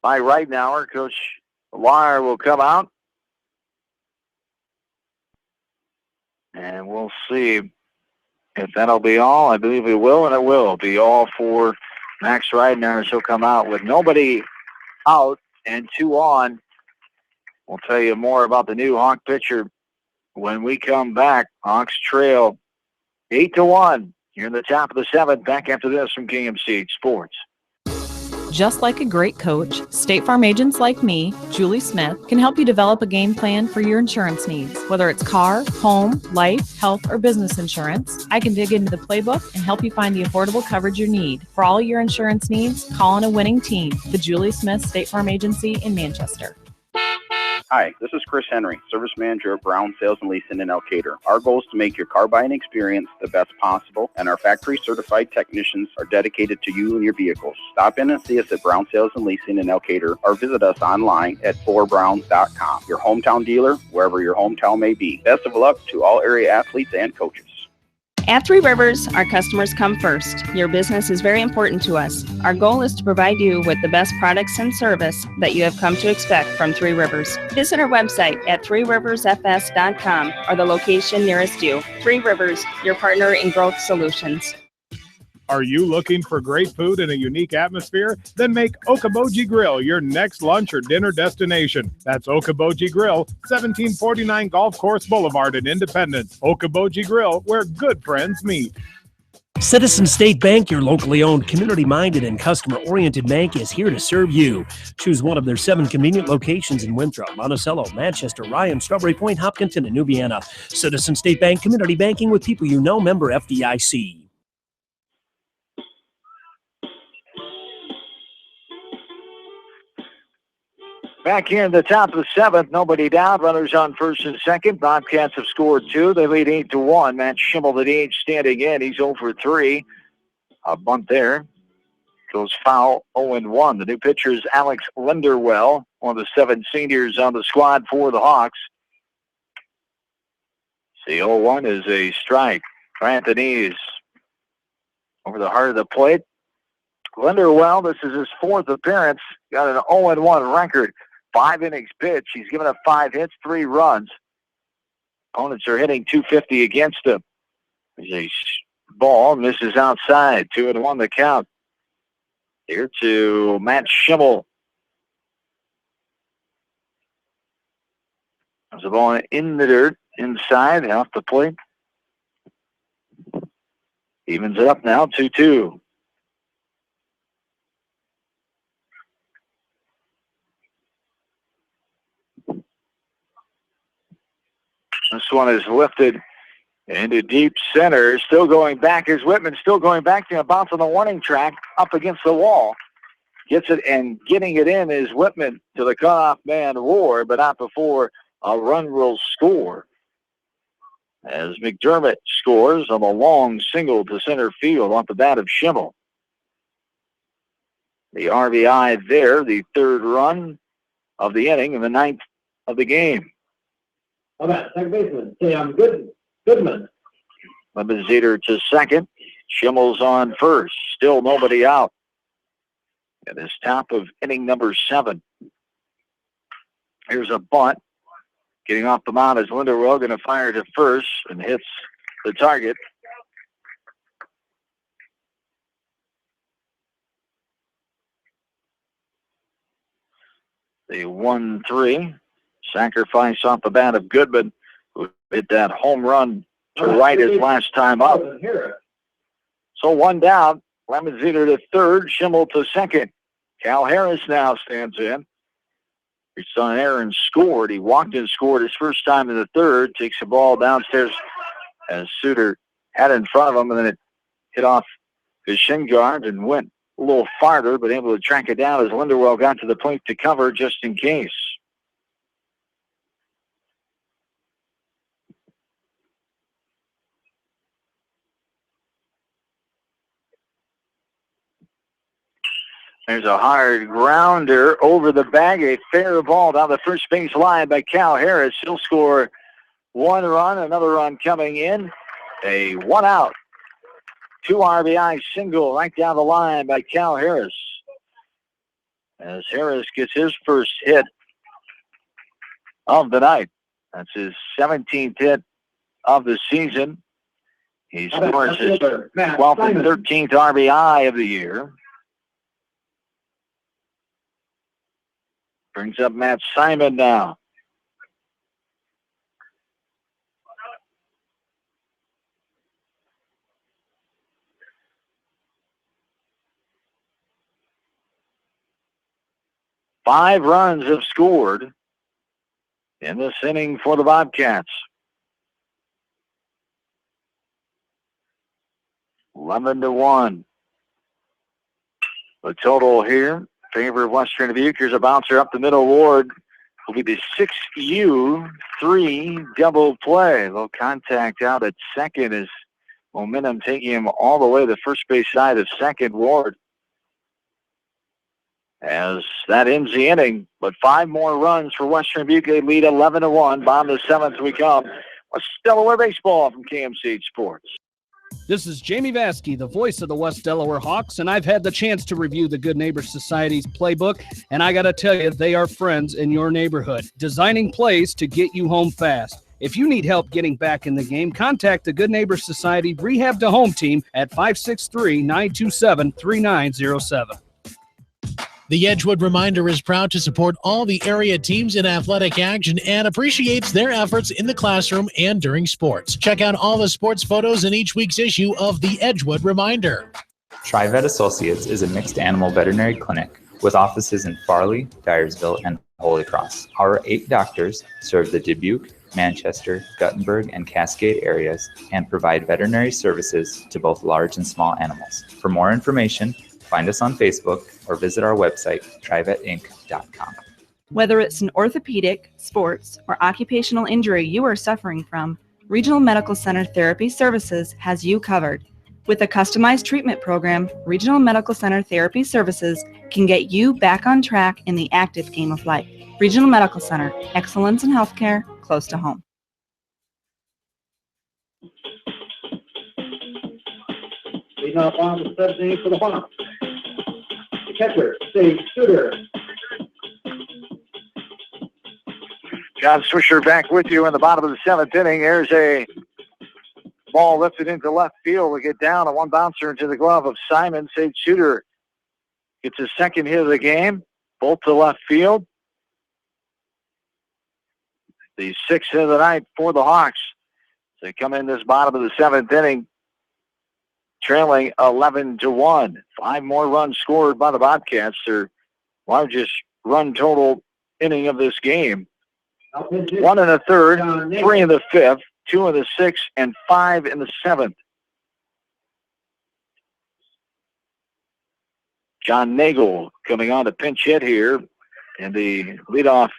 by Reitnauer. Coach DELAWARE will come out. And we'll see if that'll be all. I believe it will, and it will be all for Max Reitnauer. He'll come out with nobody out and 2 on. We'll tell you more about the new Hawk pitcher when we come back. Hawks trail 8-1. You're in the top of the 7th. Back after this from KMCH Sports. Just like a great coach, State Farm agents like me, Julie Smith, can help you develop a game plan for your insurance needs. Whether it's car, home, life, health, or business insurance, I can dig into the playbook and help you find the affordable coverage you need. For all your insurance needs, call on a winning team, the Julie Smith State Farm Agency in Manchester. Hi, this is Chris Henry, Service Manager of Brown Sales and Leasing in Elkader. Our goal is to make your car buying experience the best possible, and our factory certified technicians are dedicated to you and your vehicles. Stop in and see us at Brown Sales and Leasing in Elkader, or visit us online at ForBrowns.com. Your hometown dealer, wherever your hometown may be. Best of luck to all area athletes and coaches. At Three Rivers, our customers come first. Your business is very important to us. Our goal is to provide you with the best products and service that you have come to expect from Three Rivers. Visit our website at threeriversfs.com or the location nearest you. Three Rivers, your partner in growth solutions. Are you looking for great food and a unique atmosphere? Then make Okoboji Grill your next lunch or dinner destination. That's Okoboji Grill, 1749 Golf Course Boulevard in Independence. Okoboji Grill, where good friends meet. Citizen State Bank, your locally owned, community-minded, and customer-oriented bank, is here to serve you. Choose one of their 7 convenient locations in Winthrop, Monticello, Manchester, Ryan, Strawberry Point, Hopkinton, and New Vienna. Citizen State Bank, community banking with people you know, member FDIC. Back here in the top of the 7th, nobody down. Runners on first and second. Bobcats have scored 2. They lead 8-1. Matt Schimmel, the DH, standing in. He's 0 for 3. A bunt there. Goes foul, 0-1. The new pitcher is Alex Linderwell, one of the 7 seniors on the squad for the Hawks. The 0-1 is a strike. Anthony's over the heart of the plate. Linderwell, this is his 4th appearance. Got an 0-1 record. 5 innings pitched. He's given up 5 hits, 3 runs. Opponents are hitting .250 against him. There's a ball, misses outside. 2-1 the count. Here to Matt Schimmel. There's a ball in the dirt, inside, off the plate. Evens it up now, 2-2. This one is lifted into deep center. Still going back. Here's Whitman still going back. To bounce on the warning track up against the wall. Gets it, and getting it in is Whitman to the cutoff man Ward, but not before a run will score. As McDermott scores on a long single to center field off the bat of Schimmel. The RBI there, the 3rd run of the inning and the 9th of the game. How about second baseman, Sam Goodman. Lebenzeter to second. Schimmel's on first. Still nobody out. At this top of inning number 7. Here's a bunt. Getting off the mound is Linderwell, going to fire to first and hits the target. The 1-3. Sacrifice off the bat of Goodman, who hit that home run to right his last time up. So 1 down. Lebenzeter to third. Schimmel to second. Cal Harris now stands in. His son Aaron scored. He walked and scored his first time in the 3rd. Takes the ball downstairs as Suter had it in front of him, and then it hit off his shin guard and went a little farther, but able to track it down as Linderwell got to the plate to cover just in case. There's a hard grounder over the bag. A fair ball down the first base line by Cal Harris. He'll score 1 run, another run coming in. A 1 out. 2 RBI single right down the line by Cal Harris. As Harris gets his first hit of the night. That's his 17th hit of the season. He scores his 12th and 13th RBI of the year. Brings up Matt Simon now. Five runs have scored in this inning for the Bobcats. 11-1. The total here in favor of Western Dubuque. Here's a bouncer up the middle. Ward will be the 6U3 double play. Low contact out at second as momentum taking him all the way to the first base side of second. Ward, as that ends the inning, but 5 more runs for Western Dubuque. They lead 11-1. Bottom of the 7th we come. West Delaware baseball from KMCH Sports. This is Jamie Vasky, the voice of the West Delaware Hawks, and I've had the chance to review the Good Neighbor Society's playbook, and I got to tell you, they are friends in your neighborhood, designing plays to get you home fast. If you need help getting back in the game, contact the Good Neighbor Society Rehab to Home team at 563-927-3907. The Edgewood Reminder is proud to support all the area teams in athletic action and appreciates their efforts in the classroom and during sports. Check out all the sports photos in each week's issue of the Edgewood Reminder. TriVet Associates is a mixed animal veterinary clinic with offices in Farley, Dyersville, and Holy Cross. Our 8 doctors serve the Dubuque, Manchester, Guttenberg, and Cascade areas and provide veterinary services to both large and small animals. For more information, find us on Facebook or visit our website, trivetinc.com. Whether it's an orthopedic, sports, or occupational injury you are suffering from, Regional Medical Center Therapy Services has you covered. With a customized treatment program, Regional Medical Center Therapy Services can get you back on track in the active game of life. Regional Medical Center, excellence in healthcare, close to home. Leading off on the 7th for the Hawks. The catcher, Sage Shooter. John Swisher back with you in the bottom of the 7th inning. There's a ball lifted into left field. We get down, a 1 bouncer into the glove of Simon. Sage Shooter gets his 2nd hit of the game, both to left field. The 6th hit of the night for the Hawks. They come in this bottom of the 7th inning, trailing 11-1. 5 more runs scored by the Bobcats, their largest run total inning of this game. 1 in the 3rd, 3 in the 5th, 2 in the 6th, and 5 in the 7th. John Nagel coming on to pinch hit here in the leadoff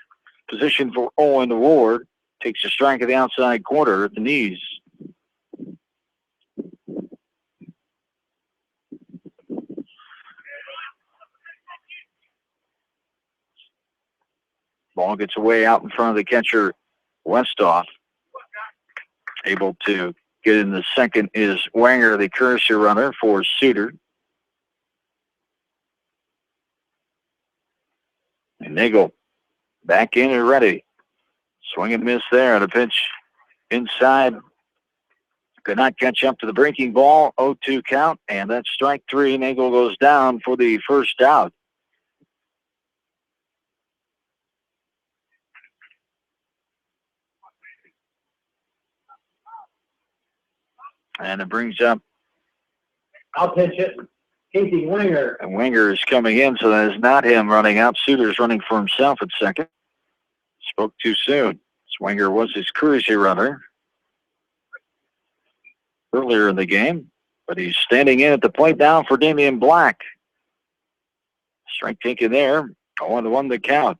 position for Owen Ward. Takes a strike at the outside corner at the knees. Ball gets away out in front of the catcher, Westoff. Able to get in the 2nd is Wanger, the courtesy runner for Suter. And Nagel back in and ready. Swing and miss there on a pitch inside. Could not catch up to the breaking ball. 0-2 count, and that's strike 3. Nagel goes down for the first out. And it brings up. I'll pitch it. Casey Wanger. And Wanger is coming in, so that is not him running out. Suter's running for himself at 2nd. Spoke too soon. Wanger was his courtesy runner earlier in the game, but he's standing in at the plate now for Damian Black. Strike taken there. 0-1 the count.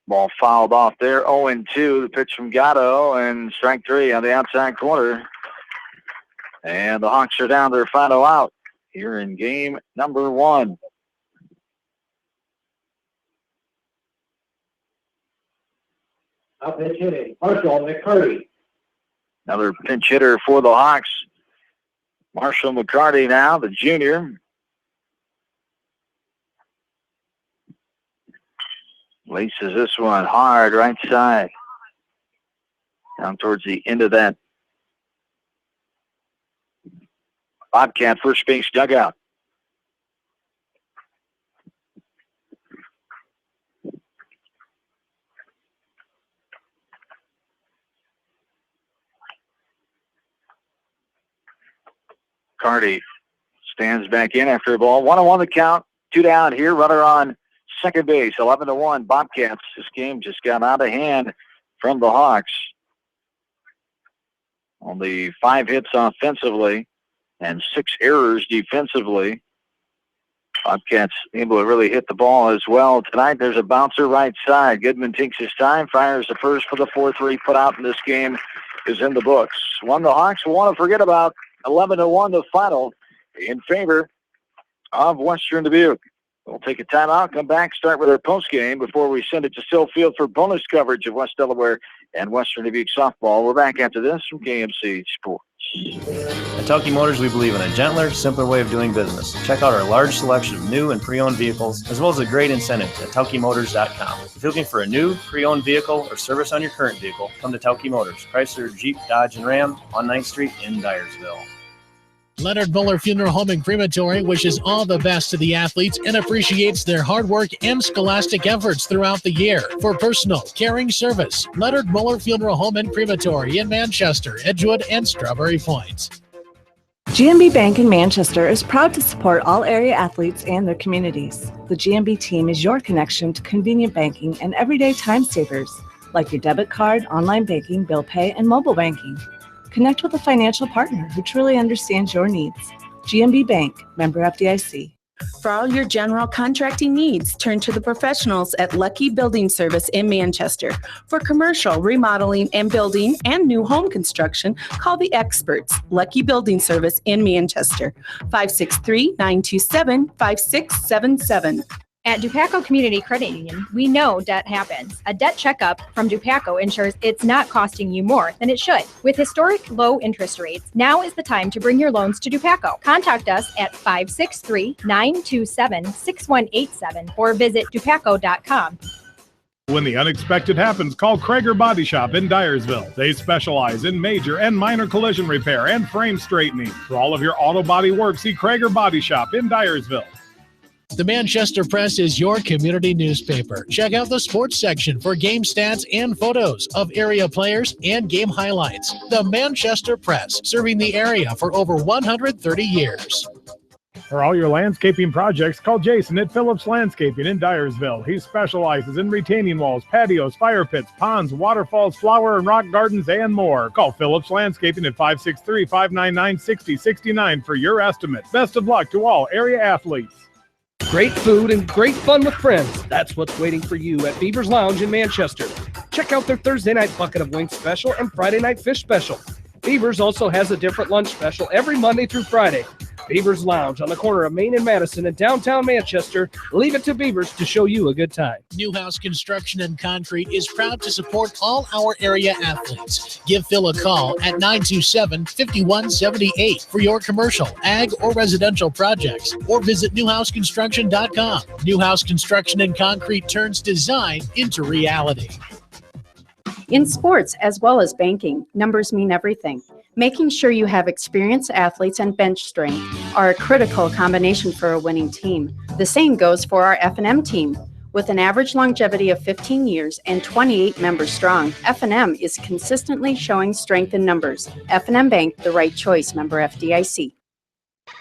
Ball fouled off there. 0-2. The pitch from Gatto, and strike 3 on the outside corner. And the Hawks are down their final out here in game number 1. Up pitch hitting, Marshall McCarty. Another pinch hitter for the Hawks. Marshall McCarty now, the junior. Laces this one hard right side. Down towards the end of that Bobcat first base dugout. Carty stands back in after a ball. 1-1 the count. 2 down here. Runner on second base. 11-1 Bobcats. This game just got out of hand from the Hawks. Only 5 hits offensively and 6 errors defensively. Bobcats able to really hit the ball as well. Tonight there's a bouncer right side. Goodman takes his time, fires the first for the 4-3 put out in this game is in the books. One the Hawks will want to forget about. 11-1 the final in favor of Western Dubuque. We'll take a timeout, come back, start with our postgame before we send it to Still Field for bonus coverage of West Delaware and Western Dubuque softball. We're back after this from KMC Sports. At Telke Motors, we believe in a gentler, simpler way of doing business. Check out our large selection of new and pre-owned vehicles, as well as a great incentive at TelkeMotors.com. If you're looking for a new, pre-owned vehicle or service on your current vehicle, come to Telke Motors, Chrysler, Jeep, Dodge, and Ram on 9th Street in Dyersville. Leonard Muller Funeral Home and Crematory wishes all the best to the athletes and appreciates their hard work and scholastic efforts throughout the year. For personal, caring service, Leonard Muller Funeral Home and Crematory in Manchester, Edgewood, and Strawberry Point. GMB Bank in Manchester is proud to support all area athletes and their communities. The GMB team is your connection to convenient banking and everyday time savers, like your debit card, online banking, bill pay, and mobile banking. Connect with a financial partner who truly understands your needs. GMB Bank, member FDIC. For all your general contracting needs, turn to the professionals at Lucky Building Service in Manchester. For commercial, remodeling, and building and new home construction, call the experts, Lucky Building Service in Manchester, 563-927-5677. At DuPaco Community Credit Union, we know debt happens. A debt checkup from DuPaco ensures it's not costing you more than it should. With historic low interest rates, now is the time to bring your loans to DuPaco. Contact us at 563-927-6187 or visit dupaco.com. When the unexpected happens, call Krager Body Shop in Dyersville. They specialize in major and minor collision repair and frame straightening. For all of your auto body work, see Krager Body Shop in Dyersville. The Manchester Press is your community newspaper. Check out the sports section for game stats and photos of area players and game highlights. The Manchester Press, serving the area for over 130 years. For all your landscaping projects, call Jason at Phillips Landscaping in Dyersville. He specializes in retaining walls, patios, fire pits, ponds, waterfalls, flower and rock gardens, and more. Call Phillips Landscaping at 563-599-6069 for your estimate. Best of luck to all area athletes. Great food and great fun with friends. That's what's waiting for you at Beaver's Lounge in Manchester. Check out their Thursday night bucket of wings special and Friday night fish special. Beaver's also has a different lunch special every Monday through Friday. Beaver's Lounge on the corner of Main and Madison in downtown Manchester. Leave it to Beaver's to show you a good time. Newhouse Construction and Concrete is proud to support all our area athletes. Give Phil a call at 927-5178 for your commercial, ag, or residential projects, or visit newhouseconstruction.com. Newhouse Construction and Concrete turns design into reality. In sports as well as banking, numbers mean everything. Making sure you have experienced athletes and bench strength are a critical combination for a winning team. The same goes for our F&M team. With an average longevity of 15 years and 28 members strong, F&M is consistently showing strength in numbers. F&M Bank, the right choice, member FDIC.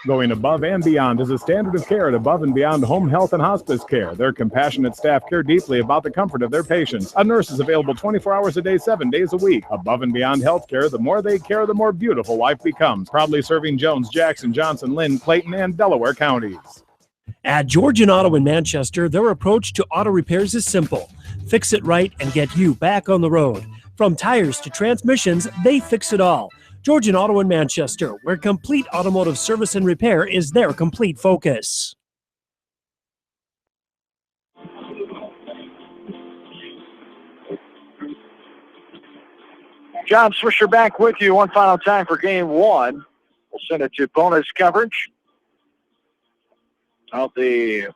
Going above and beyond is a standard of care at Above and Beyond Home Health and Hospice Care. Their compassionate staff care deeply about the comfort of their patients. A nurse is available 24 hours a day, 7 days a week. Above and Beyond Healthcare, the more they care, the more beautiful life becomes. Proudly serving Jones, Jackson, Johnson, Lynn, Clayton, and Delaware counties. At Georgian Auto in Manchester, their approach to auto repairs is simple. Fix it right and get you back on the road. From tires to transmissions, they fix it all. Georgian Auto in Manchester, where complete automotive service and repair is their complete focus. John Swisher back with you one final time for game one. We'll send it to bonus coverage of the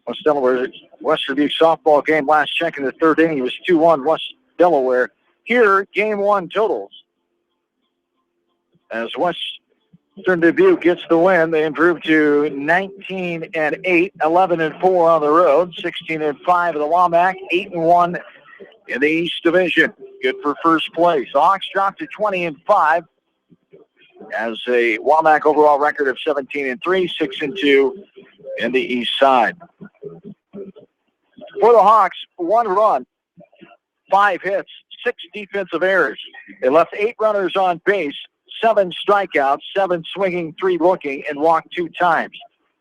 West Delaware Western Dubuque softball game. Last check in the third inning, it was 2-1 West Delaware. Here, game one totals. As Western Dubuque gets the win, they improve to 19-8, 11-4 on the road, 16-5 at the Wamak, 8-1 in the East Division. Good for first place. The Hawks dropped to 20-5 as a Wamak overall record of 17-3, 6-2 in the East side. For the Hawks, 1 run, 5 hits, 6 defensive errors. They left 8 runners on base, 7 strikeouts, 7 swinging, 3 looking, and walked 2 times.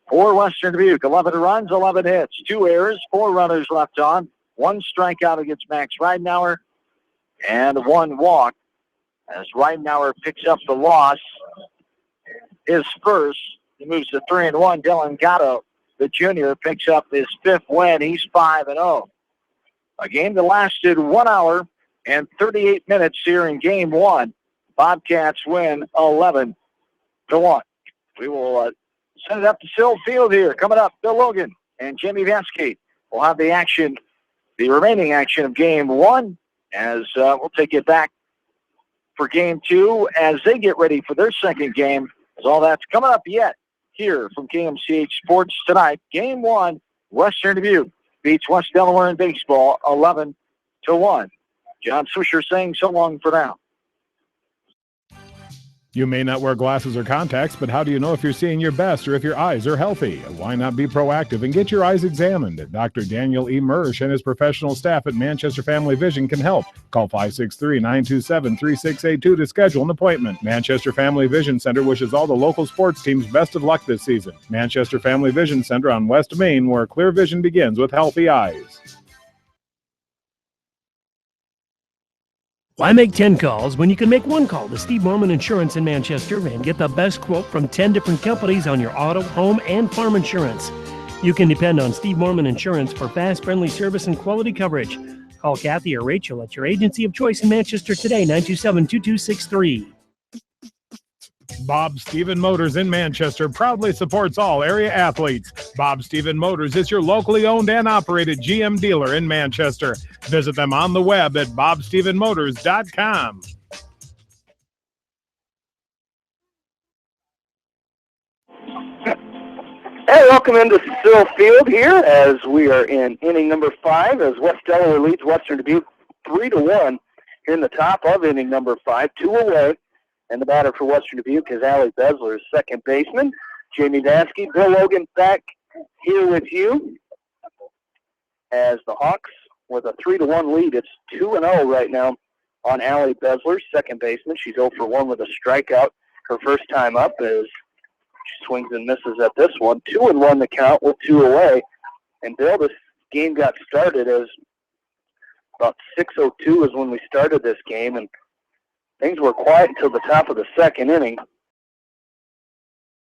For Western Dubuque, 11 runs, 11 hits, 2 errors, 4 runners left on, 1 strikeout against Max Reidenauer, and 1 walk as Reidenauer picks up the loss. His first, he moves to 3-1. Dylan Gatto, the junior, picks up his 5th win. He's 5-0. A game that lasted 1 hour and 38 minutes here in game one. Bobcats win 11-1. We will send it up to Sill Field here. Coming up, Bill Logan and Jamie Vansky will have the action, the remaining action of game one, as we'll take it back for game two as they get ready for their second game. As all that's coming up yet here from KMCH Sports tonight. Game one, Western Dubuque beats West Delaware in baseball 11-1. John Swisher saying so long for now. You may not wear glasses or contacts, but how do you know if you're seeing your best or if your eyes are healthy? Why not be proactive and get your eyes examined? Dr. Daniel E. Mersch and his professional staff at Manchester Family Vision can help. Call 563-927-3682 to schedule an appointment. Manchester Family Vision Center wishes all the local sports teams best of luck this season. Manchester Family Vision Center on West Main, where clear vision begins with healthy eyes. Why make 10 calls when you can make 1 call to Steve Morman Insurance in Manchester and get the best quote from 10 different companies on your auto, home, and farm insurance? You can depend on Steve Morman Insurance for fast, friendly service and quality coverage. Call Kathy or Rachel at your agency of choice in Manchester today, 927-2263. Bob Stephen Motors in Manchester proudly supports all area athletes. Bob Stephen Motors is your locally owned and operated GM dealer in Manchester. Visit them on the web at bobstephenmotors.com. Hey, welcome into Sill Field here as we are in inning number 5 as West Delaware leads Western Dubuque 3-1 here in the top of inning number 5, 2 away. And the batter for Western Dubuque is Allie Besler, second baseman. Jamie Vansky, Bill Logan back here with you as the Hawks with a 3-1 lead. It's 2-0 right now on Allie Besler, second baseman. She's 0 for 1 with a strikeout her first time up as she swings and misses at this one. 2-1 the count with 2 away. And Bill, this game got started as about 6:02 is when we started this game, and things were quiet until the top of the second inning.